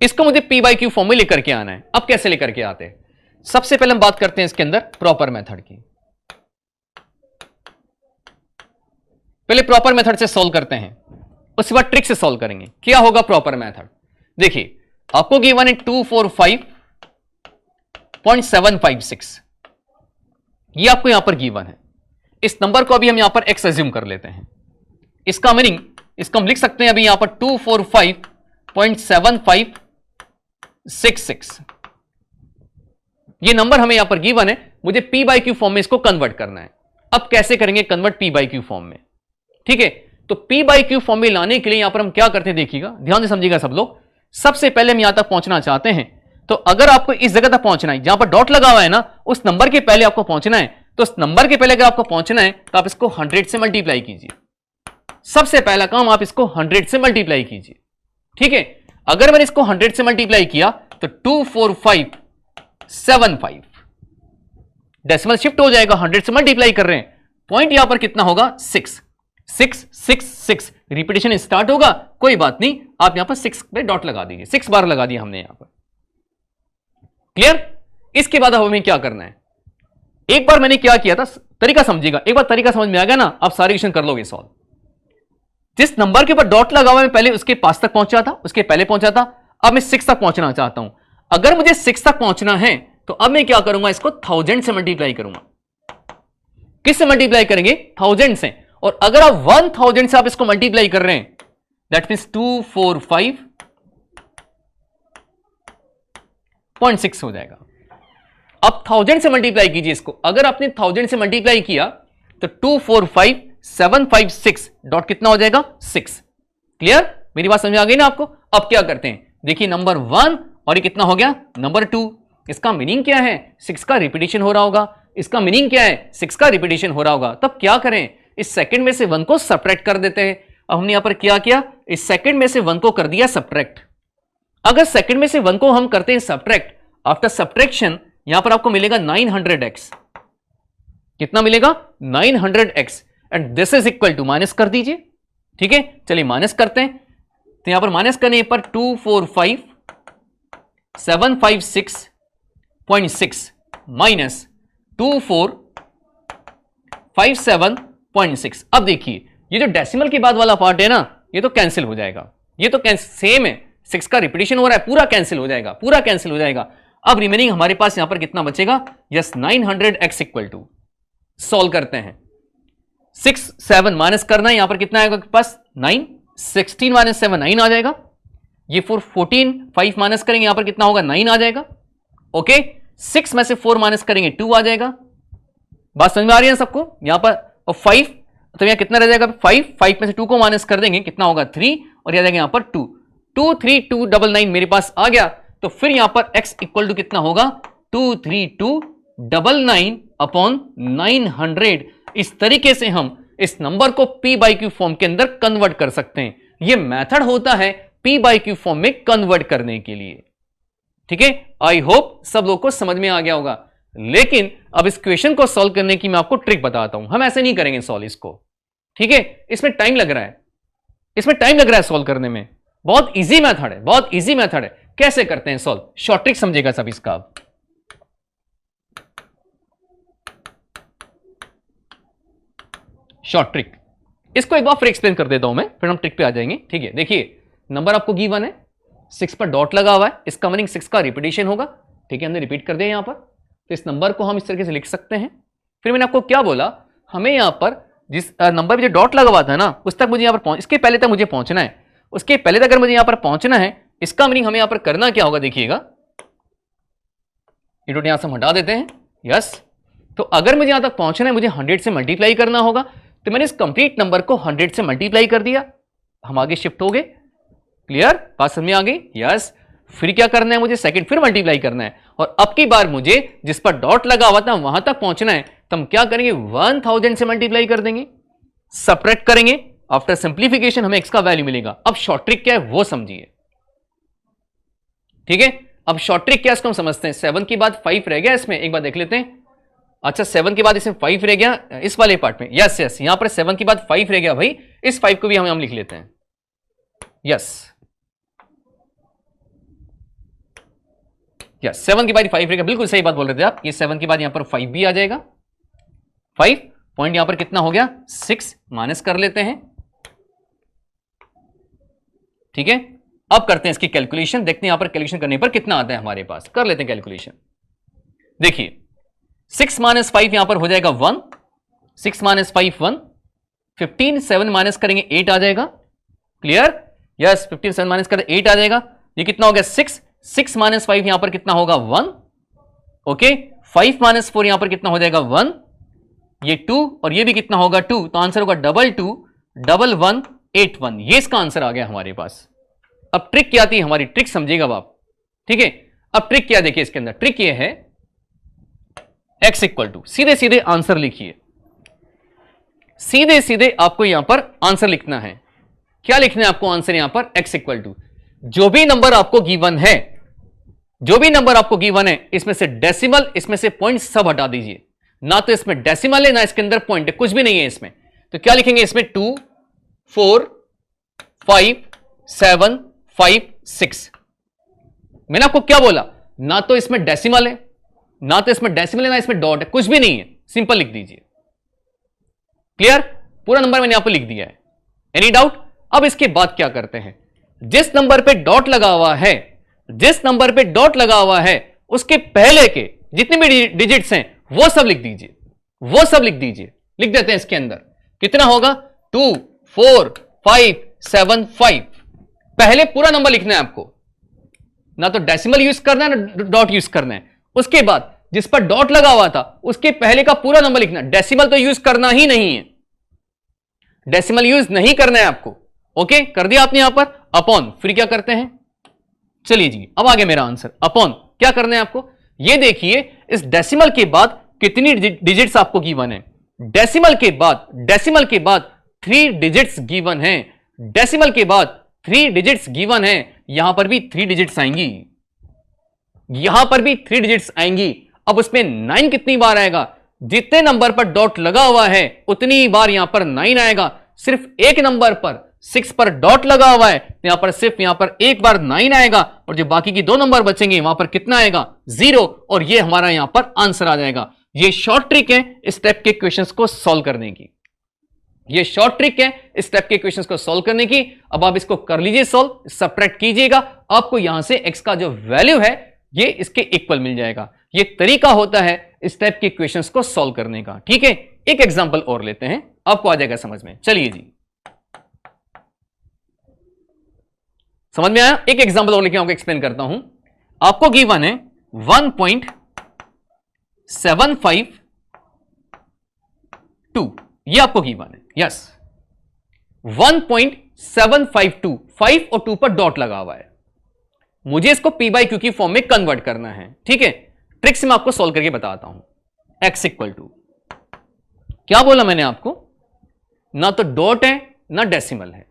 इसको मुझे p/q फॉर्म में लेकर के आना है। अब कैसे लेकर के आते हैं? सबसे पहले हम बात करते हैं इसके अंदर प्रॉपर मेथड की। पहले प्रॉपर मेथड से सॉल्व करते हैं, उसके बाद ट्रिक से सॉल्व करेंगे। क्या होगा प्रॉपर मेथड? देखिए, आपको गिवन है 245.756, ये आपको यहां पर गिवन है। इस नंबर को अभी हम यहां पर x अज्यूम कर लेते हैं। इसका मीनिंग, इसको हम लिख सकते हैं अभी यहां पर 245.7566। ये नंबर हमें यहां पर गिवन है, मुझे p/q फॉर्म में इसको कन्वर्ट करना है। अब कैसे करेंगे कन्वर्ट p/q फॉर्म में? ठीक है, तो p/q फॉर्म में लाने के लिए यहां पर हम क्या करते हैं, देखिएगा, ध्यान से समझिएगा सब लोग। सबसे पहले हम यहां तक पहुंचना चाहते हैं, तो अगर आपको इस जगह तक पहुंचना है, जहां पर डॉट लगा हुआ है ना, उस नंबर के पहले आपको पहुंचना है। तो उस नंबर के पहले अगर आपको पहुंचना है, तो आप इसको 100 से मल्टीप्लाई कीजिए। सबसे पहला काम, आप इसको 100 से मल्टीप्लाई कीजिए। ठीक है, अगर मैंने इसको 100 से मल्टीप्लाई किया तो 24575, डेसिमल शिफ्ट हो जाएगा, 100 से मल्टीप्लाई कर रहे हैं। पॉइंट यहां पर कितना होगा? 6 6 6 6, रिपीटेशन स्टार्ट होगा, कोई बात नहीं, आप यहां पर 6 पे डॉट लगा दीजिए। 6 बार लगा दिया हमने यहां पर। क्लियर? इसके बाद अब हमें क्या करना है? एक बार मैंने क्या किया था, तरीका समझिएगा, एक बार तरीका समझ में आ गया ना, आप सारे क्वेश्चन कर लोगे सॉल्व। जिस नंबर के ऊपर डॉट लगा हुआ है, पहले उसके पास तक पहुंचा था, उसके पहले पहुंचा था, अब मैं 6 तक पहुंचना चाहता हूं। अगर मुझे 6 तक पहुंचना है, तो अब मैं क्या करूंगा, इसको 1000 से मल्टीप्लाई करूंगा। किससे मल्टीप्लाई करेंगे? 1000 से। और अगर आप 1000 से आप इसको मल्टीप्लाई कर रहे हैं, दैट मीन्स 245.6 हो जाएगा। अब 1000 से मल्टीप्लाई कीजिए इसको। अगर आपने 1000 से मल्टीप्लाई किया तो 245756 डॉट कितना हो जाएगा 6। क्लियर, मेरी बात समझ आ गई ना आपको। अब क्या करते हैं, देखिए नंबर 1 और ये कितना हो गया नंबर 2। इसका मीनिंग क्या है, 6 का रिपीटिशन हो रहा होगा। इसका मीनिंग क्या है, 6 का रिपीटिशन हो रहा होगा। तब क्या करें, इस सेकंड में से 1 को सब्ट्रैक्ट कर देते हैं। अब हमने यहां पर क्या किया, इस सेकंड में से 1 को कर दिया सब्ट्रैक्ट। अगर सेकंड में से 1 को हम करते हैं सब्ट्रैक्ट, आफ्टर सब्ट्रैक्शन यहां पर आपको मिलेगा 900x। कितना मिलेगा 900x and this is equal to, minus कर दीजिए। ठीक है, चलिए माइनस करते हैं। तो यहां पर माइनस करने पर 245756.6 माइनस 2457.6। अब देखिए ये जो डेसिमल के बाद वाला पार्ट है ना, ये तो कैंसिल हो जाएगा। ये तो सेम है, 6 का रिपीटिशन हो रहा है, पूरा कैंसिल हो जाएगा, पूरा कैंसिल हो जाएगा। अब रिमेनिंग हमारे पास यहां पर कितना बचेगा, yes 900x equal to, solve करते हैं। 6 7 माइनस करना है, यहां पर कितना आएगा पास 9, 16 माइनस 7 9 आ जाएगा। ये 14 5 माइनस करेंगे, यहां पर कितना होगा 9 आ जाएगा। ओके, 6 में से 4 माइनस करेंगे 2 आ जाएगा। बात समझ में आ रही है सबको यहां पर। और 5 तो यहां कितना रह जाएगा 5 में से 2 को माइनस कर देंगे, कितना होगा 3 और यहां जाएगा यहां पर 2 2 3 2 99 मेरे पास आ गया। तो फिर यहां पर x इक्वल टू कितना होगा 23299 अपॉन 900। इस तरीके से हम इस नंबर को p बाई क्यू फॉर्म के अंदर कन्वर्ट कर सकते हैं। यह मेथड होता है p बाई क्यू फॉर्म में कन्वर्ट करने के लिए। ठीक है, आई होप सब लोग को समझ में आ गया होगा। लेकिन अब इस क्वेश्चन को सॉल्व करने की मैं आपको ट्रिक बताता हूं। हम ऐसे नहीं करेंगे सॉल्व इसको, ठीक है, इसमें टाइम लग रहा है, इसमें टाइम लग रहा है सॉल्व करने में। बहुत इजी मेथड है, बहुत इजी मेथड है। कैसे करते हैं सॉल्व, शॉर्ट ट्रिक समझेगा सब इसका। शॉर्ट ट्रिक, इसको एक बार फिर एक्सप्लेन कर देता हूं मैं, फिर हम ट्रिक पे आ जाएंगे। ठीक है, देखिए नंबर आपको गिवन है, 6 पर डॉट लगा हुआ है, इसका मीनिंग 6 का रिपीटिशन होगा। ठीक है, हमने रिपीट कर दिया यहां पर। तो इस नंबर को हम इस तरीके से लिख सकते हैं। फिर मैंने आपको क्या बोला, हमें यहां पर जिस नंबर पे जो डॉट लगा हुआ था ना, उस तक मुझे यहां पर इसके पहले तक मुझे पहुंचना है। उसके पहले तक अगर मुझे यहां पर पहुंचना है, इसका मीनिंग हमें यहां पर करना क्या होगा, देखिएगा ये डॉट यहां से हम हटा देते हैं। यस, तो अगर मुझे यहां तक पहुंचना है, मुझे 100 से मल्टीप्लाई करना होगा। तो मैंने इस कंप्लीट नंबर को 100 से मल्टीप्लाई कर दिया, हम आगे शिफ्ट हो गए। क्लियर, बात समझ में आ गई। यस, फिर क्या करना है, मुझे सेकंड फिर मल्टीप्लाई करना है, और अब की बार मुझे जिस पर डॉट लगा हुआ था वहां तक पहुंचना है। तो हम क्या करेंगे, 1000 से मल्टीप्लाई कर देंगे, सब्ट्रैक्ट करेंगे। आफ्टर सिंप्लीफिकेशन हमें x का वैल्यू मिलेगा। अब शॉर्ट ट्रिक क्या है वो समझिए। ठीक है, अब शॉर्ट ट्रिक क्या है इसको हम समझते हैं। 7 के बाद 5 रह गया इसमें, एक बार देख लेते हैं। अच्छा, 7 के बाद इसमें 5 रह गया इस वाले पार्ट में। यस यस, यहां पर 7 के बाद 5 रह गया भाई, इस 5 को भी हम लिख लेते हैं। यस यस, 7 के बाद 5 रहेगा, बिल्कुल सही बात बोल रहे थे आप। ये 7 के बाद यहां पर 5 भी आ जाएगा। 5 पॉइंट यहां पर कितना हो गया 6, माइनस कर लेते हैं। ठीक है, अब करते हैं इसकी कैलकुलेशन, देखते हैं यहां पर कैलकुलेशन करने पर कितना आता है हमारे पास। कर लेते हैं कैलकुलेशन। देखिए 6 माइनस 5 यहां पर हो जाएगा 1, 6 माइनस 5 1, 15 7 माइनस करेंगे 8 आ जाएगा। क्लियर, यस, 15 7 माइनस करें 8 आ जाएगा। ये कितना हो गया 6, 6 माइनस 5 यहां पर कितना होगा 1। ओके, 5 माइनस 4 यहां पर कितना हो जाएगा 1, ये 2 और ये भी कितना होगा 2। तो आंसर होगा 2 2 1 1 8 1। ये इसका आंसर आ गया हमारे पास। अब ट्रिक क्या आती है हमारी, ट्रिक समझिएगा आप। ठीक है, अब ट्रिक क्या देखिए इसके अंदर, ट्रिक ये है x इक्वल टू, सीधे सीधे आंसर लिखिए, सीधे सीधे आपको यहां पर आंसर लिखना है। क्या लिखना है आपको आंसर यहां पर, x इक्वल टू जो भी नंबर आपको गिवन है, जो भी नंबर आपको गिवन है, इसमें से डेसिमल, इसमें से पॉइंट सब हटा दीजिए। ना तो इसमें डेसिमल है, ना इसके अंदर पॉइंट है, कुछ भी नहीं है इसमें। तो क्या लिखेंगे इसमें 2 4 5 7 5 6। मैंने आपको क्या बोला, ना तो इसमें डेसिमल है, ना तो इसमें डेसिमल है, ना इसमें डॉट है, कुछ भी नहीं है, सिंपल लिख दीजिए। क्लियर, पूरा नंबर मैंने यहां पर लिख दिया है। Any doubt. अब इसके बाद क्या करते हैं, जिस नंबर पे डॉट लगा हुआ है, जिस नंबर पे डॉट लगा हुआ है, उसके पहले के जितने भी डिजिट्स हैं वो सब लिख दीजिए, वो सब लिख दीजिए। लिख देते हैं इसके अंदर, कितना होगा 2 4 5 7 5। पहले पूरा नंबर लिखना है आपको, ना तो डेसिमल यूज करना है ना डॉट यूज करना है। उसके बाद जिस पर डॉट लगा हुआ था उसके पहले का पूरा नंबर लिखना, डेसिमल तो यूज करना ही नहीं है, डेसिमल यूज नहीं करना है आपको। ओके, कर दिया आपने यहां पर, अपॉन, फिर क्या करते हैं, चलिए जी अब आगे मेरा आंसर, अपॉन क्या करना है आपको, ये देखिए इस डेसिमल के बाद कितनी डिजिट्स आपको गिवन है, डेसिमल के बाद 3 डिजिट्स गिवन है, डेसिमल के बाद 3 डिजिट्स गिवन है, यहां पर भी 3 डिजिट्स आएंगी, यहां पर भी 3 डिजिट्स आएंगी। अब उसमें 9 कितनी बार आएगा, जितने नंबर पर डॉट लगा हुआ है उतनी बार यहां पर 9 आएगा, सिर्फ एक नंबर पर 6 पर डॉट लगा हुआ है, यहां पर सिर्फ यहां पर एक बार 9 आएगा, और जो बाकी की 2 नंबर बचेंगे वहां पर कितना आएगा, 0, और ये हमारा यहां पर आंसर आ जाएगा। ये शॉर्ट ट्रिक है इस टाइप के क्वेश्चंस को सॉल्व करने की, ये शॉर्ट ट्रिक है इस टाइप के क्वेश्चंस को सॉल्व करने की। अब आप इसको कर लीजिए सॉल्व, सब्ट्रैक्ट कीजिएगा, आपको यहां से x का जो वैल्यू है ये इसके इक्वल मिल जाएगा। ये तरीका होता है इस टाइप के क्वेश्चंस को सॉल्व करने का। ठीक है, एक एग्जांपल और लेते हैं, आपको आ जाएगा समझ में। चलिए जी, समझ में आया? एक एग्जांपल और लेके आपको एक्सप्लेन करता हूं। आपको गिवन है 1.752, ये आपको गिवन है, यस 1.752, 5 और 2 पर डॉट लगा हुआ है, मुझे इसको p बाई क्यू की फॉर्म में कन्वर्ट करना है। ठीक है, ट्रिक से मैं आपको सॉल्व करके बताता हूं। x इक्वल टू, क्या बोला मैंने आपको, ना तो डॉट है ना डेसिमल है,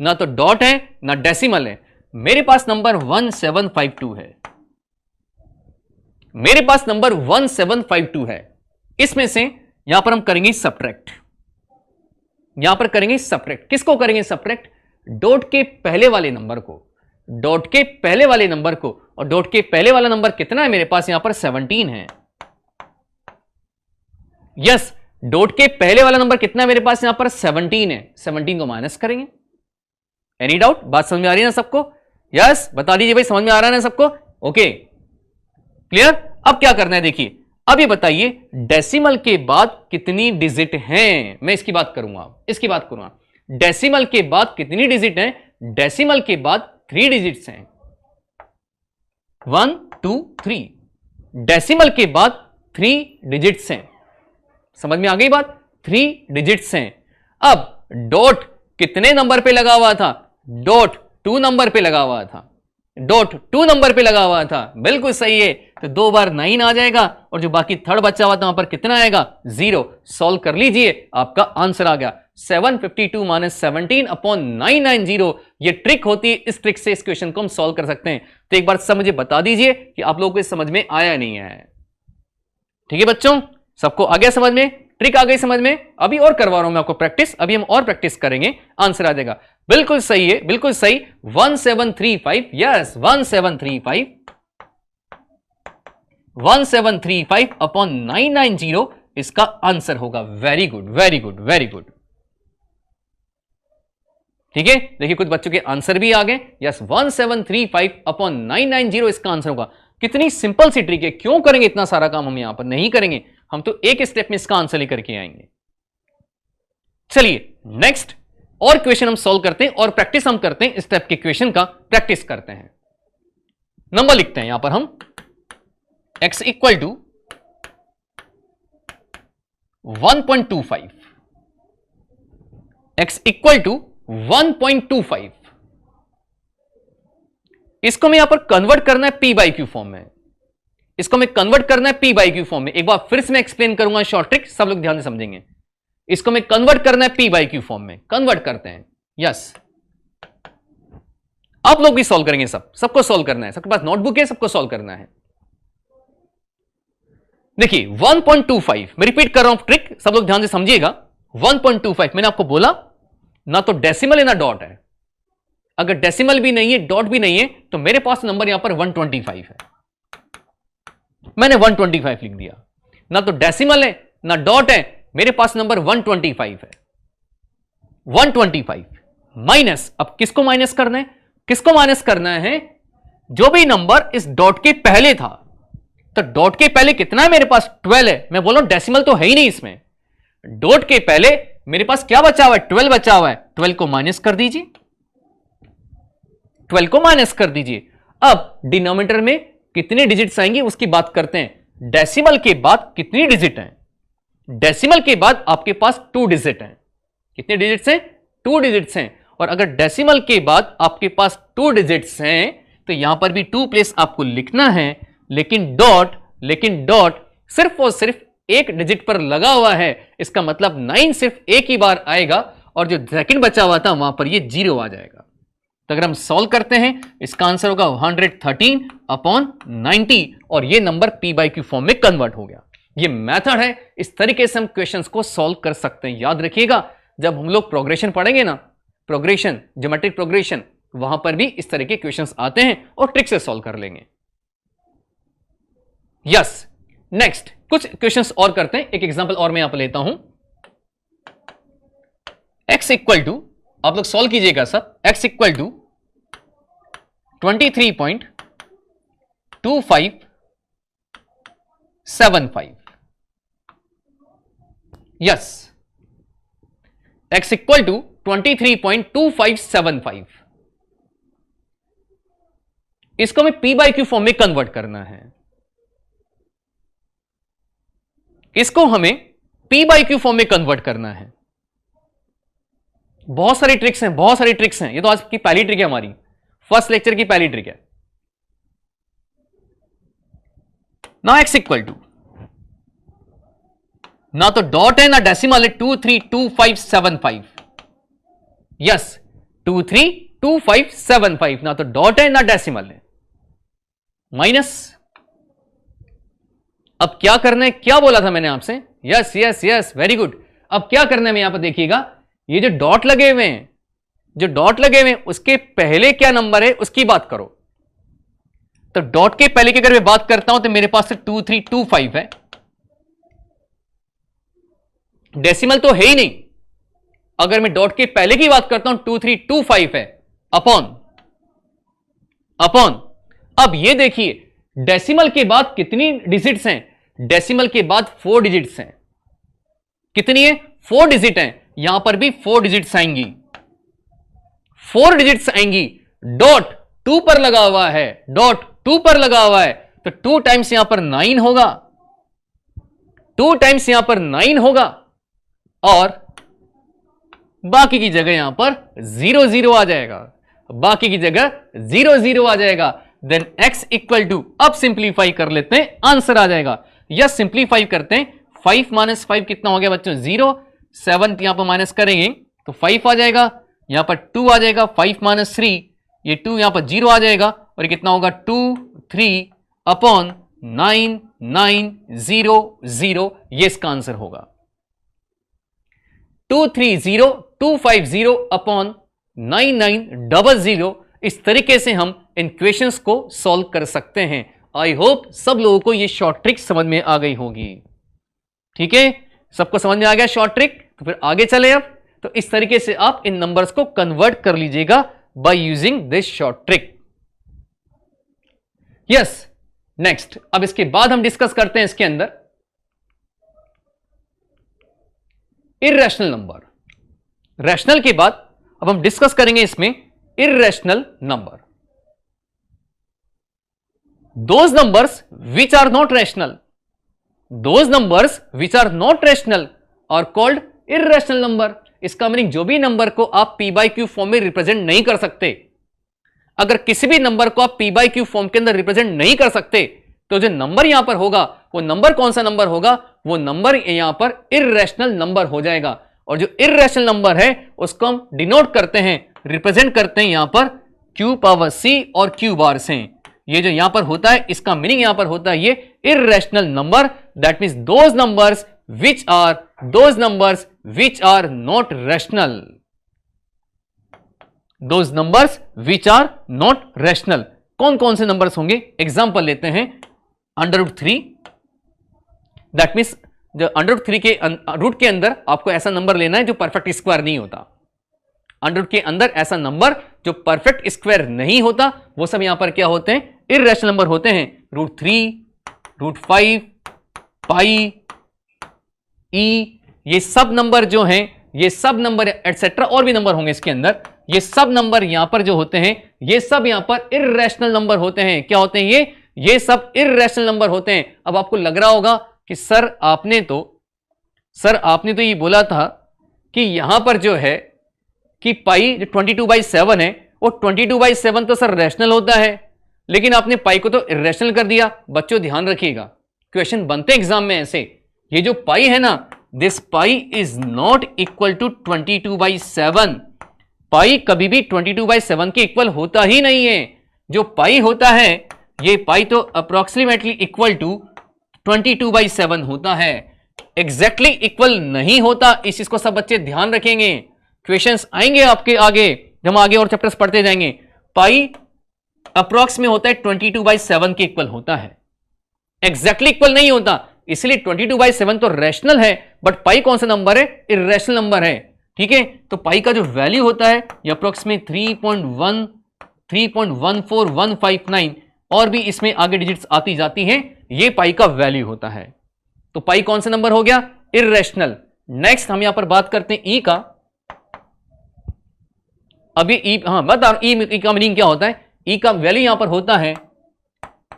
ना तो डॉट है ना डेसिमल है, मेरे पास नंबर 1752 है, मेरे पास नंबर 1752 है, इसमें से यहां पर हम करेंगे सब्ट्रैक्ट, यहां पर करेंगे सब्ट्रैक्ट, किसको करेंगे सब्ट्रैक्ट, डॉट के पहले वाले नंबर को, डॉट के पहले वाले नंबर को, और डॉट के पहले वाला नंबर कितना है मेरे पास, यहां पर 17 है, यस डॉट के पहले वाला नंबर कितना है मेरे पास, यहां पर 17 है, 17 को माइनस करेंगे। एनी डाउट, बात समझ में आ रही है ना सबको, यस बता दीजिए भाई, समझ में आ रहा है ना सबको, ओके क्लियर। अब क्या करना है देखिए, अब ये बताइए डेसिमल के बाद कितनी डिजिट हैं, मैं इसकी बात करूंगा, इसकी बात करूंगा, डेसिमल के बाद कितनी डिजिट हैं, डेसिमल के बाद 3 डिजिट्स हैं, 1 2 3, डेसिमल के बाद 3 डिजिट्स हैं, समझ में आ गई बात, 3 डिजिट्स हैं। अब डॉट कितने नंबर पे लगा हुआ था, डॉट 2 नंबर पे लगा हुआ था, डॉट 2 नंबर पे लगा हुआ था, बिल्कुल सही है, तो 2 बार 9 आ जाएगा, और जो बाकी थर्ड बचा हुआ था वहां पर कितना आएगा, 0, सॉल्व कर लीजिए, आपका आंसर आ गया 752 माइनस 17 अपॉन 990। ये ट्रिक होती है, इस ट्रिक से इस क्वेश्चन को हम सॉल्व कर सकते हैं। तो एक बार सब मुझे बता दीजिए कि आप लोगों को समझ में आया नहीं है। ठीक है बच्चों, सबको आ गया समझ में, ट्रिक आ गई समझ में। अभी और करवा रहा हूं मैं आपको प्रैक्टिस, अभी हम और प्रैक्टिस करेंगे, आंसर आ जाएगा। बिल्कुल सही है, बिल्कुल सही, 1735, यस 1735 अपॉन 990 इसका आंसर होगा। Very good, very good, very good. ठीक है, देखिए कुछ बच्चों के आंसर भी आ गए, यस 1735 अपॉन 990 इसका आंसर होगा। कितनी सिंपल सी ट्रिक है, क्यों करेंगे इतना सारा काम, हम यहां पर नहीं करेंगे, हम तो एक स्टेप में इसका आंसर लेकर के आएंगे। चलिए नेक्स्ट और क्वेश्चन हम सॉल्व करते हैं, और प्रैक्टिस हम करते हैं, इस टाइप के क्वेश्चन का प्रैक्टिस करते हैं। नंबर लिखते हैं यहां पर हम, x equal to 1.25, x equal to 1.25, इसको मैं यहां पर कन्वर्ट करना है p बाई क्यू फॉर्म में, इसको मैं कन्वर्ट करना है p बाई क्यू फॉर्म में। एक बार फिर से मैं एक्सप्लेन करूंगा शॉर्ट ट्रिक, सब लोग ध्यान से समझेंगे। इसको मैं कन्वर्ट करना है p बाई क्यू फॉर्म में, कन्वर्ट करते हैं, यस आप लोग भी सॉल्व करेंगे, सबको सॉल्व करना है, सबके पास नोटबुक है, सबको सॉल्व करना है। देखिए 1.25, मैं रिपीट कर रहा हूं ट्रिक, सब लोग ध्यान से समझिएगा। 1.25 मैंने आपको बोला ना तो डेसिमल है ना डॉट है, अगर डेसिमल भी नहीं है डॉट भी नहीं है तो मेरे पास नंबर यहां पर 125 है, मैंने 125 लिख दिया। ना तो डेसिमल है ना डॉट है, मेरे पास नंबर 125 है। 125 माइनस, अब किसको माइनस करना है, किसको माइनस करना है, जो भी नंबर इस डॉट के पहले था। तो डॉट के पहले कितना है मेरे पास, 12 है, मैं बोल रहा हूं डेसिमल तो है ही नहीं इसमें। डॉट के पहले मेरे पास क्या बचा हुआ है, 12 बचा हुआ है, 12 को माइनस कर दीजिए, 12 को माइनस कर दीजिए। अब डिनोमिनेटर में कितने डिजिट्स आएंगे उसकी बात करते हैं। डेसिमल के बाद कितनी डिजिट हैं? डेसिमल के बाद आपके पास 2 डिजिट हैं। कितने डिजिट्स हैं? 2 डिजिट्स हैं। और अगर डेसिमल के बाद आपके पास 2 डिजिट्स हैं तो यहां पर भी 2 प्लेस आपको लिखना है, लेकिन डॉट सिर्फ और सिर्फ एक डिजिट पर लगा हुआ है। इसका मतलब 9 सिर्फ एक ही बार आएगा और जो सेकंड बचा हुआ था वहां पर ये 0 आ जाएगा। तो अगर हम सॉल्व करते हैं इसका आंसर होगा 113/90 और ये number p by q form में कन्वर्ट हो गया। ये मेथड है, इस तरीके से हम क्वेश्चंस को सॉल्व कर सकते हैं। याद रखिएगा जब हम लोग प्रोग्रेशन पढ़ेंगे ना, प्रोग्रेशन, ज्योमेट्रिक प्रोग्रेशन, वहां पर भी इस तरह के क्वेश्चंस आते हैं और ट्रिक से सॉल्व कर लेंगे। यस, नेक्स्ट कुछ क्वेश्चंस और करते हैं। एक एग्जांपल और मैं यहां पर लेता हूं। x इक्वल टू, आप लोग सॉल्व कीजिएगा सब, x equal to 23.2575। Yes, x equal to 23.2575। इसको हमें p बाई क्यू फॉर्म में कन्वर्ट करना है। इसको हमें p बाई क्यू फॉर्म में कन्वर्ट करना है। बहुत सारी ट्रिक्स हैं, बहुत सारी ट्रिक्स हैं। ये तो आज की पहली ट्रिक है, हमारी फर्स्ट लेक्चर की पहली ट्रिक है। ना x इक्वल टू, ना तो डॉट है ना डेसिमल है, 232575। यस, 232575, ना तो डॉट है ना डेसिमल है। माइनस, अब क्या करना है, क्या बोला था मैंने आपसे? Yes yes yes, very good. अब क्या करना है, मैं यहां पर देखिएगा, ये जो डॉट लगे हुए हैं, जो डॉट लगे हुए हैं उसके पहले क्या नंबर है उसकी बात करो। तो डॉट के पहले की अगर मैं बात करता हूं तो मेरे पास 2325 है। डेसिमल तो है ही नहीं। अगर मैं डॉट के पहले की बात करता हूं 2325 है, अपॉन अब ये देखिए डेसिमल के बाद कितनी डिजिट्स हैं? डेसिमल के बाद 4 डिजिट्स हैं। कितनी है? 4 डिजिट हैं। यहां पर भी 4 डिजिट्स आएंगी, 4 डिजिट्स आएंगी। डॉट 2 पर लगा हुआ है, डॉट 2 पर लगा हुआ है, तो 2 टाइम्स यहां पर 9 होगा, 2 टाइम्स यहां पर 9 होगा और बाकी की जगह यहां पर 0 0 आ जाएगा, बाकी की जगह 0 0 आ जाएगा। देन x इक्वल टू, अब सिंप्लीफाई कर लेते हैं, आंसर आ जाएगा। यस, सिंप्लीफाई करते हैं। 5 माइनस 5 कितना हो गया बच्चों? 0। 7 यहां पर माइनस करेंगे तो 5 आ जाएगा, यहां पर 2 आ जाएगा। 5 माइनस 3, ये 2 यहां पर 0 आ जाएगा और ये कितना होगा? 2 3 अपॉन 9 9 0 0, ये इसका आंसर होगा। 230 250 अपॉन 9900। इस तरीके से हम इन क्वेश्चंस को सॉल्व कर सकते हैं। आई होप सब लोगों को ये शॉर्ट ट्रिक समझ में आ गई होगी। ठीक है, सबको समझ में आ गया शॉर्ट ट्रिक? तो फिर आगे चले। अब तो इस तरीके से आप इन नंबर्स को कन्वर्ट कर लीजिएगा by using this short trick. Yes, next, अब इसके बाद हम डिस्कस करते हैं इसके अंदर इर्रेशनल नंबर। रैशनल के बाद अब हम डिस्कस करेंगे इसमें irrational number, those numbers which are not rational, those numbers which are not rational are called irrational number। इसका मीनिंग जो भी नंबर को आप p बाई क्यू फॉर्म में रिप्रेजेंट नहीं कर सकते, अगर किसी भी नंबर को आप p बाई क्यू फॉर्म के अंदर रिप्रेजेंट नहीं कर सकते तो जो नंबर यहां पर होगा वो नंबर कौन सा नंबर होगा? वो नंबर यहां पर इर्रेशनल नंबर हो जाएगा। और जो इर्रेशनल नंबर है उसको हम डिनोट करते हैं, रिप्रेजेंट करते हैं यहां पर q पावर c और q बार से। ये जो यहां पर होता है इसका मीनिंग यहां पर होता है ये irrational number, that means those numbers which are not rational, those numbers which are not rational. कौन कौन से नंबर्स होंगे? एग्जांपल लेते हैं। √3, दैट मींस जो √3 के रूट के अंदर आपको ऐसा नंबर लेना है जो परफेक्ट स्क्वायर नहीं होता। अंडर के अंदर ऐसा नंबर जो परफेक्ट स्क्वायर नहीं होता वो सब यहां पर क्या होते हैं? इर्रेशनल नंबर होते हैं। √3, √5, पाई, ई, ये सब नंबर जो हैं, ये सब नंबर एटसेट्रा और भी नंबर होंगे इसके अंदर, ये सब नंबर यहां पर जो होते हैं ये सब यहां पर इर्रेशनल नंबर होते हैं। क्या होते हैं ये? ये सब इर्रेशनल नंबर होते हैं। अब आपको लग रहा होगा कि सर आपने तो ये बोला था कि यहां पर जो है कि पाई जो 22/7 है वो 22/7 तो सर रैशनल होता है, लेकिन आपने पाई को तो इर्रेशनल कर दिया। बच्चों ध्यान रखिएगा, क्वेश्चन बनते एग्जाम में ऐसे, ये जो पाई है ना, this pi is not equal to 22/7। Pi कभी भी 22/7 के इक्वल होता ही नहीं है। जो पाई होता है, ये पाई तो अप्रोक्सीमेटली इक्वल टू 22/7 होता है, एग्जैक्टली इक्वल नहीं होता। इस चीज को सब बच्चे ध्यान रखेंगे, क्वेश्चंस आएंगे आपके आगे जब हम आगे और चैप्टर्स पढ़ते जाएंगे। पाई अप्रोक्स में होता है 22/7 के इक्वल होता है, एग्जैक्टली इक्वल नहीं होता। इसलिए 22/7 तो रैशनल है, बट पाई कौन सा नंबर है? इर्रेशनल नंबर है। ठीक है, तो पाई का जो वैल्यू होता है ये अप्रोक्सीमेट 3.14159 और भी इसमें आगे डिजिट्स आती जाती हैं, ये पाई का वैल्यू होता है। तो पाई कौन सा नंबर हो गया? इर्रेशनल। नेक्स्ट हम यहां पर बात करते हैं ई का। अभी ई, हाँ बता ई का मीनिंग क्या होता है? ई का वैल्यू यहां पर होता है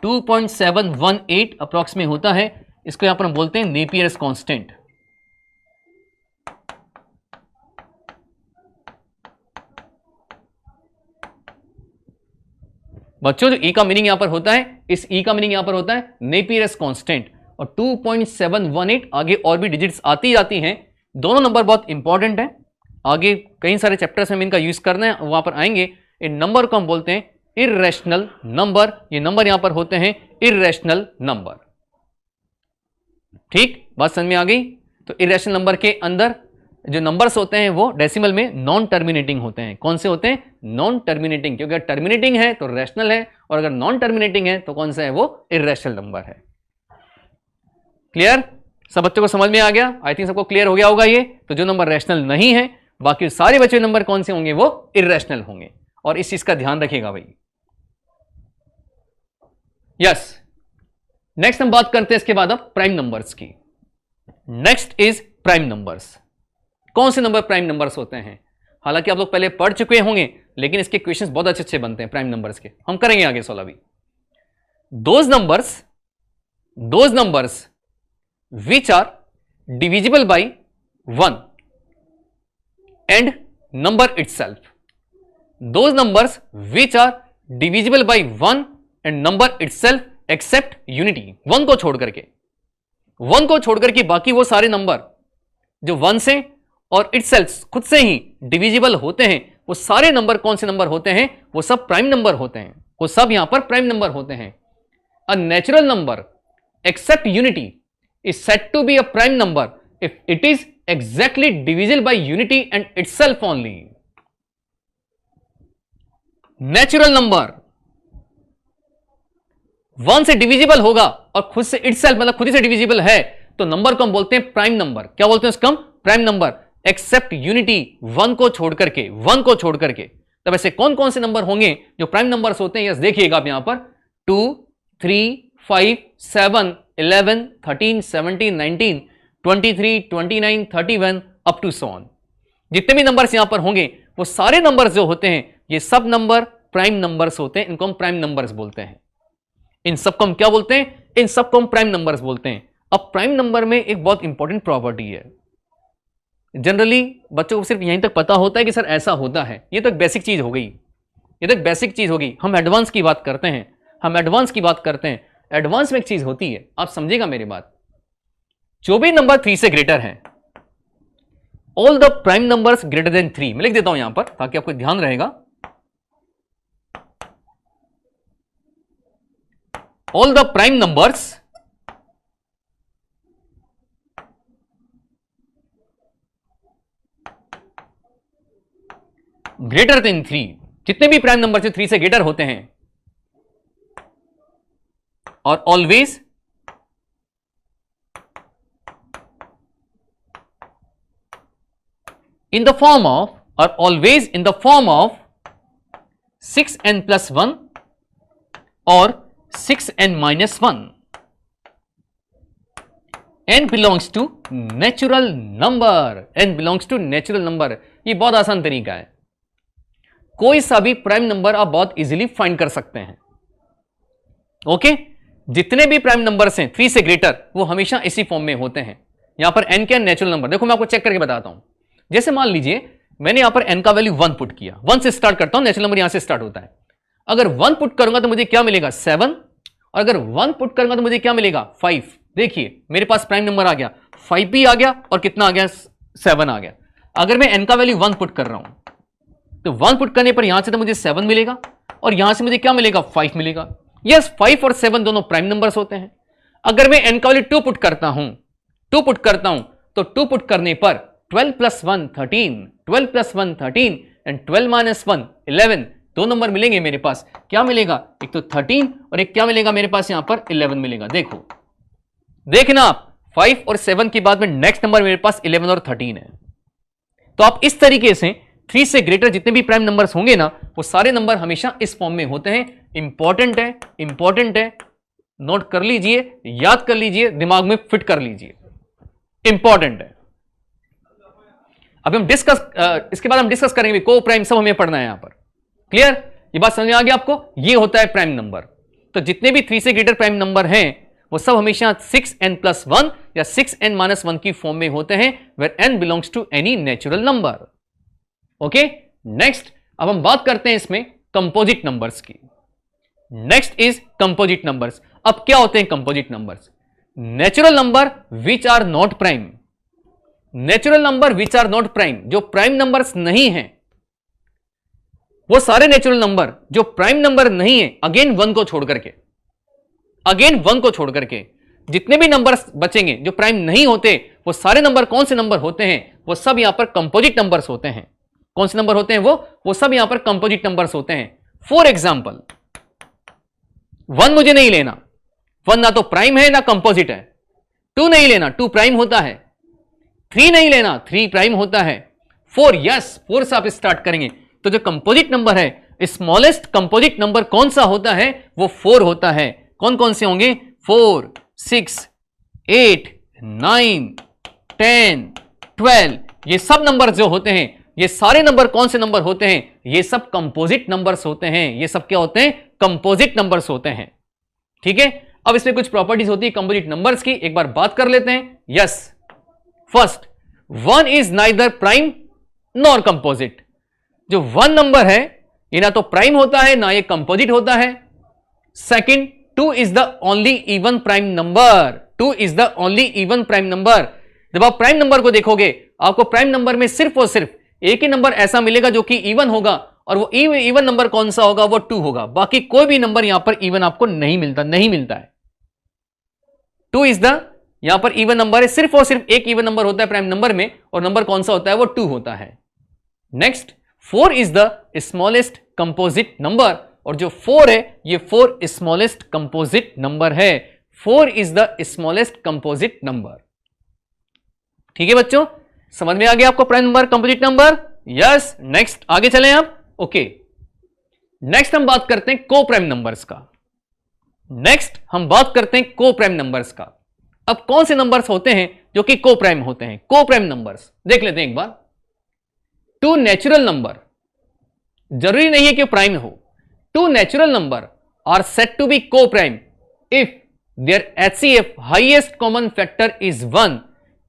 2.718 अप्रोक्स में होता है। इसको यहां पर हम बोलते हैं नेपियर्स कांस्टेंट। बच्चों जो ई का मीनिंग यहां पर होता है, इस ई का मीनिंग यहां पर होता है नेपियर्स कांस्टेंट, और 2.718 आगे और भी डिजिट्स आती जाती हैं। दोनों नंबर बहुत इंपॉर्टेंट है, आगे कई सारे चैप्टर्स में इनका यूज करना है, वहां पर आएंगे। इन नंबर को हम बोलते हैं इर्रेशनल नंबर। ये नंबर यहां पर होते हैं इर्रेशनल नंबर। ठीक, बात समझ में आ गई? तो इर्रेशनल नंबर के अंदर जो नंबर्स होते हैं वो डेसिमल में नॉन टर्मिनेटिंग होते हैं। कौन से होते हैं? नॉन टर्मिनेटिंग, क्योंकि अगर टर्मिनेटिंग है तो रैशनल है, और अगर नॉन टर्मिनेटिंग है तो कौन सा है? वो इर्रेशनल नंबर है। क्लियर? सब बच्चों को समझ में आ गया? आई थिंक सबको क्लियर हो गया होगा ये। तो जो नंबर रैशनल नहीं है, बाकी सारे बचे नंबर कौन से होंगे? वो इर्रेशनल होंगे, और इस चीज का ध्यान रखिएगा भाई। यस, नेक्स्ट हम बात करते हैं इसके बाद अब प्राइम नंबर्स की। Next is prime numbers. कौन से नंबर प्राइम नंबर्स होते हैं? हालांकि आप लोग पहले पढ़ चुके होंगे, लेकिन इसके क्वेश्चंस बहुत अच्छे अच्छे बनते हैं प्राइम नंबर्स के। हम करेंगे आगे 16 भी। Those numbers which are divisible by 1 and number itself. Those numbers which are divisible by 1 and number itself except unity. 1 को छोड़ करके बाकी वो सारे नंबर जो 1 से और इटसेल्फ खुद से ही डिविजिबल होते हैं, वो सारे नंबर कौन से नंबर होते हैं? वो सब प्राइम नंबर होते हैं। वो सब यहां पर प्राइम नंबर होते हैं। A natural number except unity is said to be a prime number if it is exactly divisible by unity and itself only. Natural number 1 से डिविजिबल होगा और खुद से itself मतलब खुद ही से डिविजिबल है, तो नंबर को हम बोलते हैं प्राइम नंबर। क्या बोलते हैं उसको हम? Prime number. एक्सेप्ट यूनिटी, 1 को छोड़ करके। तब ऐसे कौन कौन से नंबर होंगे जो प्राइम नंबर्स होते हैं? यस, देखिएगा आप यहां पर 2, 3, 5, 7, 11, 13, 17, 19, 23, 29, 31 अप टू सो ऑन। जितने भी नंबर्स यहां पर होंगे वो सारे नंबर्स जो होते हैं, ये सब नंबर प्राइम नंबर्स होते हैं। इनको हम प्राइम नंबर्स बोलते हैं। इन सबको हम क्या बोलते हैं? इन सबको हम प्राइम नंबर्स बोलते हैं। अब प्राइम नंबर में एक बहुत इंपॉर्टेंट प्रॉपर्टी है। जनरली बच्चों को सिर्फ यहीं तक पता होता है कि सर ऐसा होता है। ये तो एक बेसिक चीज हो गई, हम एडवांस की बात करते हैं। एडवांस में एक चीज होती है, आप समझेगा मेरी बात। जो भी नंबर 3 से ग्रेटर है, all the prime numbers greater than 3, मैं लिख देता हूं यहां पर ताकि आपको ध्यान रहेगा। All the prime numbers greater than 3, जितने भी प्राइम नंबर से 3 से ग्रेटर होते हैं, और always in the form of, or always in the form of 6n plus 1 or 6n minus 1. n belongs to natural number. n belongs to natural number. ये बहुत आसान तरीका है। कोई सा भी प्राइम नंबर आप बहुत इजीली फाइंड कर सकते हैं। ओके, जितने भी प्राइम नंबर्स हैं 3 से ग्रेटर वो हमेशा इसी फॉर्म में होते हैं। यहां पर n क्या नेचुरल नंबर, देखो मैं आपको चेक करके बताता हूं। जैसे मान लीजिए मैंने यहां पर n का वैल्यू 1 पुट किया, 1 से स्टार्ट करता हूं, नेचुरल नंबर यहां से स्टार्ट होता है। अगर 1 पुट करूंगा तो मुझे क्या मिलेगा 7, और अगर 1 पुट करूंगा तो मुझे क्या मिलेगा 5। देखिए मेरे पास प्राइम नंबर आ गया, 5 भी आ गया और कितना आ गया 7 आ गया। अगर मैं n का वैल्यू 1 पुट कर रहा हूं तो 1 पुट करने पर यहां से तो मुझे 7 मिलेगा और यहां से मुझे क्या मिलेगा 5 मिलेगा। यस 5 और 7 दोनों प्राइम नंबर्स होते हैं। अगर मैं n का वैल्यू 2 पुट करता हूं तो 2 पुट करने पर 12 प्लस 1 13, 12 प्लस 1 13 एंड 12 माइनस 1 11, दो नंबर मिलेंगे मेरे पास। क्या मिलेगा, एक तो 13 और एक क्या मिलेगा मेरे पास यहां पर 11 मिलेगा। देखो देखना आप 5 और 7 के बाद में नेक्स्ट नंबर मेरे पास 11 और 13 है। तो आप इस तरीके से 3 से ग्रेटर जितने भी प्राइम नंबर्स होंगे ना वो सारे नंबर हमेशा इस फॉर्म में होते हैं। इंपॉर्टेंट है, नोट कर लीजिए, याद कर लीजिए, दिमाग में फिट कर लीजिए, इंपॉर्टेंट है। अब हम इसके बाद हम डिस्कस करेंगे को प्राइम, सब हमें पढ़ना है यहां पर। क्लियर, ये बात समझ में आ गई आपको। ये होता है प्राइम नंबर। तो जितने भी 3 से ग्रेटर प्राइम नंबर हैं वो सब हमेशा 6n+1 या 6n-1 की फॉर्म में होते हैं, where n belongs to any natural number. Okay, next अब हम बात करते हैं इसमें कंपोजिट नंबर्स की। Next is composite numbers. अब क्या होते हैं composite numbers? Natural number which are not prime. Natural number which are not prime, जो प्राइम नंबर्स नहीं हैं, वो सारे नेचुरल नंबर जो प्राइम नंबर नहीं है, अगेन 1 को छोड़ करके जितने भी नंबर्स बचेंगे जो प्राइम नहीं होते, वो सारे नंबर कौन से नंबर होते हैं? वो सब यहां पर कंपोजिट नंबर्स होते हैं। कौन से नंबर होते हैं? वो सब यहां पर कंपोजिट नंबर्स होते हैं। फॉर एग्जाम्पल 1 मुझे नहीं लेना, 1 ना तो प्राइम है ना कंपोजिट है। 2 नहीं लेना, 2 प्राइम होता है। 3 नहीं लेना, 3 प्राइम होता है। 4, यस 4 से आप स्टार्ट करेंगे तो जो कंपोजिट नंबर है, स्मॉलेस्ट कंपोजिट नंबर कौन सा होता है? वो 4 होता है। कौन कौन से होंगे? 4, 6, 8, 9, 10, 12, ये सब नंबर जो होते हैं, ये सारे नंबर कौन से नंबर होते हैं? ये सब कंपोजिट नंबर्स होते हैं। ये सब क्या होते हैं? कंपोजिट नंबर्स होते हैं। ठीक है, अब इसमें कुछ प्रॉपर्टीज होती है कंपोजिट नंबर्स की, एक बार बात कर लेते हैं। Yes, first 1 is neither prime nor composite. जो 1 नंबर है ये ना तो प्राइम होता है ना ये कंपोजिट होता है। Second 2 is the only even prime number. 2 is the only even prime number. जब आप प्राइम नंबर को देखोगे आपको प्राइम नंबर में सिर्फ और सिर्फ एक ही नंबर ऐसा मिलेगा जो कि इवन होगा, और वो इवन नंबर कौन सा होगा? वो 2 होगा। बाकी कोई भी नंबर यहां पर इवन आपको नहीं मिलता है। 2 इज द यहां पर इवन नंबर है, सिर्फ और सिर्फ एक इवन नंबर होता है प्राइम नंबर में, और नंबर कौन सा होता है? वो 2 होता है। Next 4 is the smallest composite number, और जो 4 है ये 4 स्मॉलेस्ट कंपोजिट नंबर है। 4 is the smallest composite number. ठीक है बच्चों, समझ में आ गया आपको prime number, composite number? Yes, next आगे चलें आप। ओके, नेक्स्ट हम बात करते हैं को प्राइम नंबर्स का। को प्राइम नंबर्स का। अब कौन से नंबर्स होते हैं जो कि को प्राइम होते हैं? को प्राइम नंबर्स देख लेते हैं एक बार। 2 नेचुरल नंबर, जरूरी नहीं है कि प्राइम हो, 2 natural number are said to be co prime if their HCF highest common factor is 1।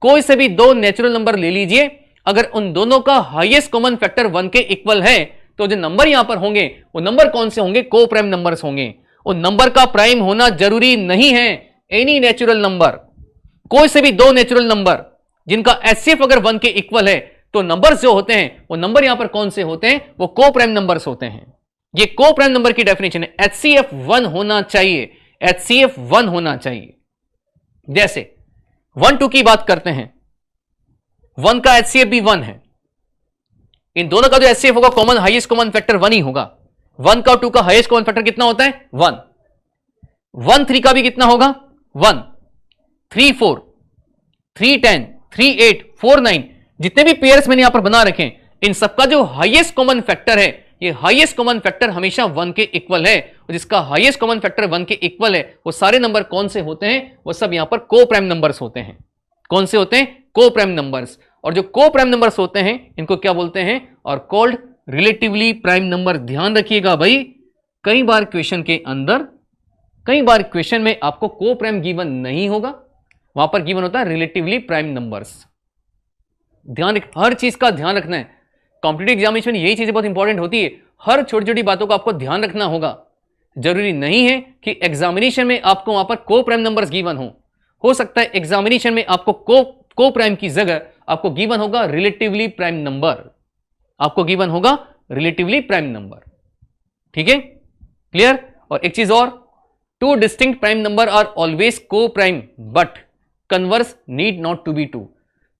कोई से भी 2 नेचुरल नंबर ले लीजिए, अगर उन दोनों का हाईएस्ट कॉमन फैक्टर 1 के इक्वल है तो जो नंबर यहां पर होंगे वो नंबर कौन से होंगे? को प्राइम नंबर्स होंगे। उन नंबर का प्राइम होना जरूरी नहीं है। एनी नेचुरल नंबर, कोई से भी 2 नेचुरल नंबर जिनका HCF अगर 1 के इक्वल है तो नंबर्स जो होते हैं वो नंबर यहां पर कौन से होते हैं? वो को प्राइम नंबर्स होते हैं। ये को प्राइम नंबर की डेफिनेशन है, HCF 1 होना चाहिए। HCF 1 होना चाहिए। जैसे 1 2 की बात करते हैं, 1 का HCF भी 1 है। इन दोनों का जो HCF होगा कॉमन हाईएस्ट कॉमन फैक्टर 1 ही होगा। 1 का और 2 का हाईएस्ट कॉमन फैक्टर कितना होता है? 1। 1 3 का भी कितना होगा? 1। 3 4, 3 10, 3 8, 4 9, जितने भी पेयर्स मैंने यहां पर बना रखे हैं इन सबका जो हाईएस्ट कॉमन फैक्टर है, ये हाईएस्ट कॉमन फैक्टर हमेशा 1 के इक्वल है। और जिसका हाईएस्ट कॉमन फैक्टर 1 के इक्वल है वो सारे नंबर कौन से होते हैं? वो सब यहां पर को प्राइम नंबर्स होते हैं। कौन से होते हैं? को प्राइम नंबर्स। और जो को प्राइम नंबर्स होते हैं इनको क्या बोलते हैं? और कॉल्ड रिलेटिवली प्राइम नंबर। ध्यान रखिएगा भाई, कई बार क्वेश्चन के अंदर कई बार क्वेश्चन में आपको को प्राइम गिवन नहीं होगा, वहां पर गिवन होता है रिलेटिवली प्राइम नंबर्स। ध्यान, हर चीज का ध्यान रखना है। कॉम्पिटिटिव एग्जामिनेशन में यही चीजें बहुत इंपॉर्टेंट होती है। हर छोटी छोटी बातों का आपको ध्यान रखना होगा। जरूरी नहीं है कि एग्जामिनेशन में आपको वहां पर को प्राइम नंबर्स गिवन हो सकता है एग्जामिनेशन में आपको को प्राइम की जगह आपको गिवन होगा रिलेटिवली प्राइम नंबर, आपको गिवन होगा रिलेटिवली प्राइम नंबर। ठीक है, क्लियर। और एक चीज और, two distinct prime number are always को prime but converse need not to be true.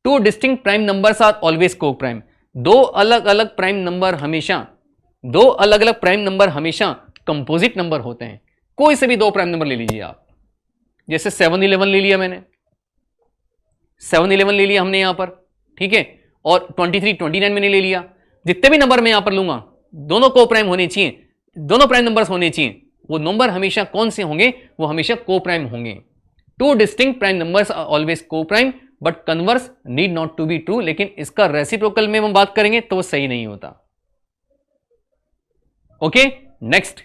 Two distinct prime numbers are always को प्राइम। दो अलग अलग प्राइम नंबर हमेशा कंपोजिट नंबर होते हैं। कोई से भी दो प्राइम नंबर ले लीजिए आप, जैसे 7-11 ले लिया मैंने, 7-11 ले लिया हमने यहां पर, ठीक है, और 23-29 मैंने ले लिया। जितने भी नंबर मैं यहां पर लूंगा दोनों को प्राइम होने चाहिए, दोनों प्राइम नंबर्स होने चाहिए। वो नंबर हमेशा कौन से होंगे? वो हमेशा को प्राइम होंगे। Two distinct prime numbers are always को prime but converse need not to be true. लेकिन इसका रेसिप्रोकल में हम बात करेंगे तो वो सही नहीं होता। Okay, next,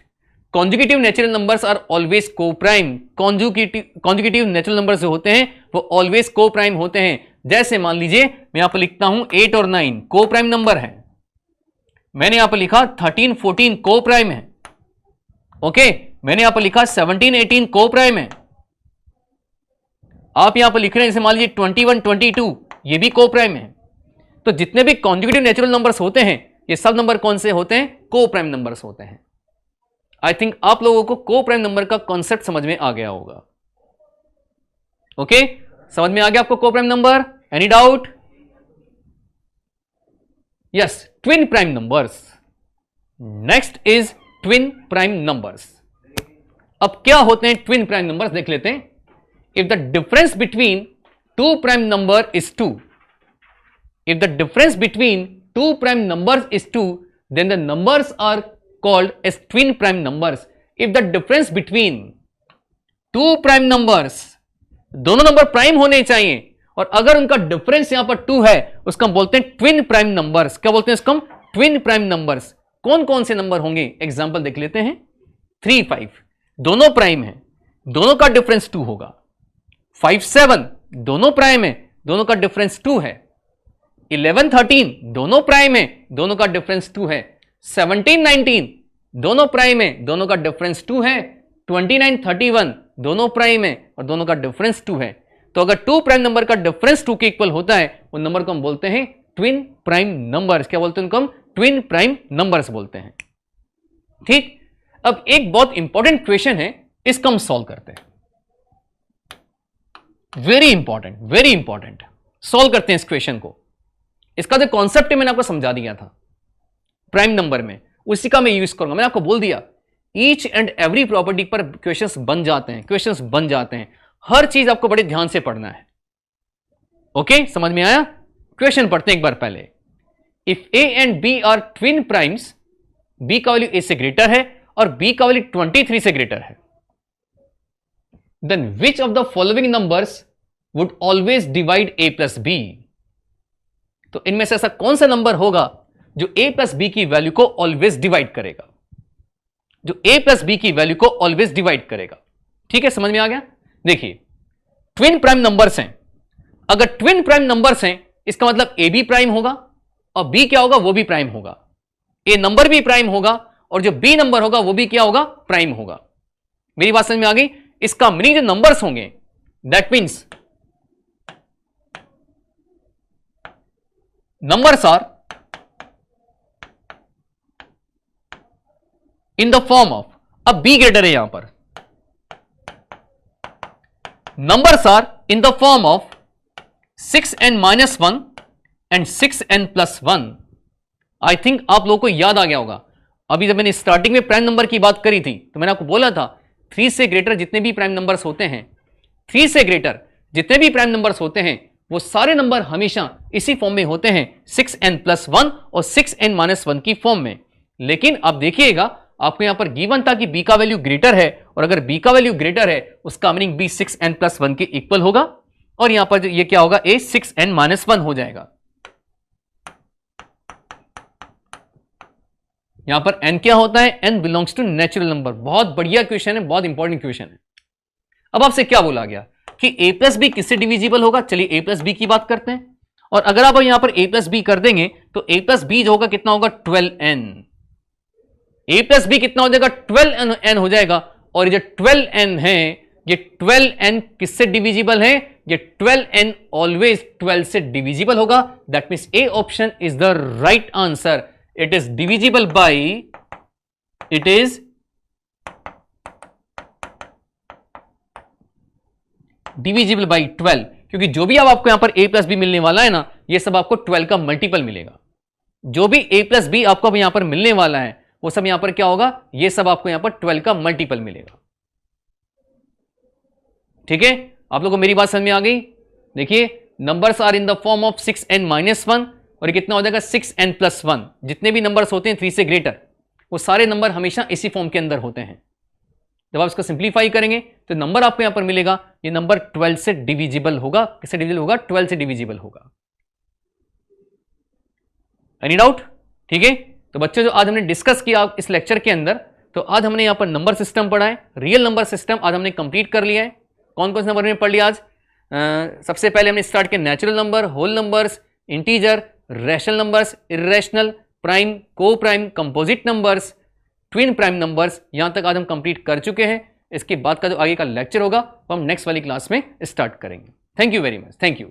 conjugative natural numbers are always को प्राइम। कॉन्जुगेटिव नेचुरल नंबर्स जो होते हैं वो ऑलवेज को प्राइम होते हैं। जैसे मान लीजिए मैं यहां पर लिखता हूं 8 और 9 को प्राइम नंबर है, मैंने यहां पर लिखा 13-14 को प्राइम है। ओके, मैंने यहां पर लिखा 17-18 को प्राइम है। आप यहां पर लिख रहे हैं जैसे मान लीजिए 21-22, ये भी को प्राइम है। तो जितने भी कॉन्जुगेटिव नेचुरल नंबर्स होते हैं ये सब नंबर कौन से होते हैं? को प्राइम नंबर्स होते हैं। आई थिंक आप लोगों को को प्राइम नंबर का कॉन्सेप्ट समझ में आ गया होगा। ओके, समझ में आ गया आपको को prime number? Any doubt? Yes, twin prime numbers. Next is twin prime numbers. अब क्या होते हैं ट्विन प्राइम नंबर्स देख लेते हैं। If the difference between two prime number is 2, if the difference between two prime numbers is 2, then the numbers are called as twin prime numbers. If the difference between two prime numbers, दोनों number prime होने चाहिए और अगर उनका difference यहां पर 2 है उसका हम बोलते हैं ट्विन प्राइम नंबर्स। क्या बोलते हैं इसको हम? Twin prime numbers. कौन कौन से नंबर होंगे? एग्जांपल देख लेते हैं। 3-5 दोनों प्राइम है, दोनों का डिफरेंस 2 होगा। 5-7 दोनों प्राइम है, दोनों का डिफरेंस 2 है। 11-13 दोनों प्राइम है, दोनों का डिफरेंस 2 है। 17-19 दोनों प्राइम है, दोनों का डिफरेंस 2 है। 29-31 दोनों प्राइम है और दोनों का डिफरेंस 2 है। तो अगर 2 प्राइम नंबर का डिफरेंस 2 के इक्वल होता है उन नंबर को हम बोलते हैं ट्विन प्राइम नंबर्स। क्या बोलते हैं उनको? हम ट्विन प्राइम नंबर्स बोलते हैं। ठीक, अब एक बहुत इंपॉर्टेंट क्वेश्चन है, इसको हम सॉल्व करते हैं। वेरी इंपॉर्टेंट, सॉल्व करते हैं इस क्वेश्चन को। इसका जो कॉन्सेप्ट है मैंने आपको समझा दिया था प्राइम नंबर में, उसी का मैं यूज करूंगा। मैंने आपको बोल दिया ईच एंड एवरी प्रॉपर्टी पर क्वेश्चंस बन जाते हैं। हर चीज आपको बड़े ध्यान से पढ़ना है। ओके, समझ में आया? क्वेश्चन पढ़ते हैं एक बार पहले। If a and b are twin primes, b का वैल्यू ए से ग्रेटर है और बी का वैल्यू 23 से ग्रेटर है, then which of the following numbers would always divide a plus b. तो इनमें से ऐसा कौन सा नंबर होगा जो a प्लस बी की वैल्यू को ऑलवेज डिवाइड करेगा? ठीक है, समझ में आ गया? देखिए, ट्विन प्राइम नंबर्स हैं। अगर ट्विन प्राइम नंबर्स हैं इसका मतलब a भी प्राइम होगा और b क्या होगा? वो भी प्राइम होगा। a नंबर भी प्राइम होगा और जो b नंबर होगा वो भी क्या होगा? प्राइम होगा। मेरी बात समझ में आ गई? इसका मीनिंग जो नंबर्स होंगे, that means numbers are in the form of, अब b ग्रेटर है यहां पर, numbers are in the form of 6n-1 and 6n+1। I think आप लोगों को याद आ गया होगा। अभी जब मैंने स्टार्टिंग में प्राइम नंबर की बात करी थी तो मैंने आपको बोला था 3 से ग्रेटर जितने भी प्राइम नंबर्स होते हैं, 3 से ग्रेटर जितने भी प्राइम नंबर्स होते हैं वो सारे नंबर हमेशा इसी फॉर्म में होते हैं, 6n+1 और 6n-1 की फॉर्म में। लेकिन अब देखिएगा आपको यहां पर गिवन था कि b का वैल्यू ग्रेटर है और अगर b का वैल्यू ग्रेटर है उसका मीनिंग b 6n+1 के इक्वल होगा और यहां पर ये क्या होगा? a 6n-1 हो जाएगा। यहां पर n क्या होता है? n belongs to natural number. बहुत बढ़िया क्वेश्चन है, बहुत इंपॉर्टेंट क्वेश्चन है। अब आपसे क्या बोला गया कि a प्लस बी किससे डिविजिबल होगा? चलिए a प्लस बी की बात करते हैं। और अगर आप यहां पर a प्लस बी कर देंगे तो a प्लस बी जो होगा कितना होगा? 12n। a प्लस बी कितना हो जाएगा? 12n हो जाएगा। और ये जो 12n है, ये 12n किससे डिविजिबल है? ये 12n ऑलवेज 12 से डिविजिबल होगा। That means A option is the right answer. It is divisible by, it is divisible by 12, क्योंकि जो भी अब आपको यहां पर a प्लस बी मिलने वाला है ना, ये सब आपको 12 का मल्टीपल मिलेगा। जो भी a प्लस बी आपको अब यहां पर मिलने वाला है वो सब यहां पर क्या होगा? ये सब आपको यहां पर 12 का मल्टीपल मिलेगा। ठीक है, आप लोगों को मेरी बात समझ में आ गई? देखिए, numbers are in the form of 6n-1 और ये कितना हो जाएगा? 6n+1। जितने भी नंबर्स होते हैं 3 से ग्रेटर, वो सारे नंबर हमेशा इसी फॉर्म के अंदर होते हैं। जब आप इसको सिंप्लीफाई करेंगे तो नंबर आपको यहां पर मिलेगा, ये नंबर 12 से डिविजिबल होगा। किससे डिविजिबल होगा? 12 से डिविजिबल होगा। Any doubt? ठीक है, तो बच्चों जो आज हमने डिस्कस किया इस लेक्चर के अंदर, तो आज हमने यहां पर नंबर सिस्टम पढ़ा है, रियल नंबर सिस्टम आज हमने कंप्लीट कर लिया है। कौन कौन से नंबर में पढ़ लिया आज? सबसे पहले हमने स्टार्ट किया natural number, whole numbers, integer, rational numbers, irrational, prime, co prime, composite numbers, twin prime numbers. यहां तक आज हम कंप्लीट कर चुके हैं। इसके बाद का जो आगे का लेक्चर होगा वो हम नेक्स्ट वाली क्लास में स्टार्ट करेंगे। Thank you very much. Thank you.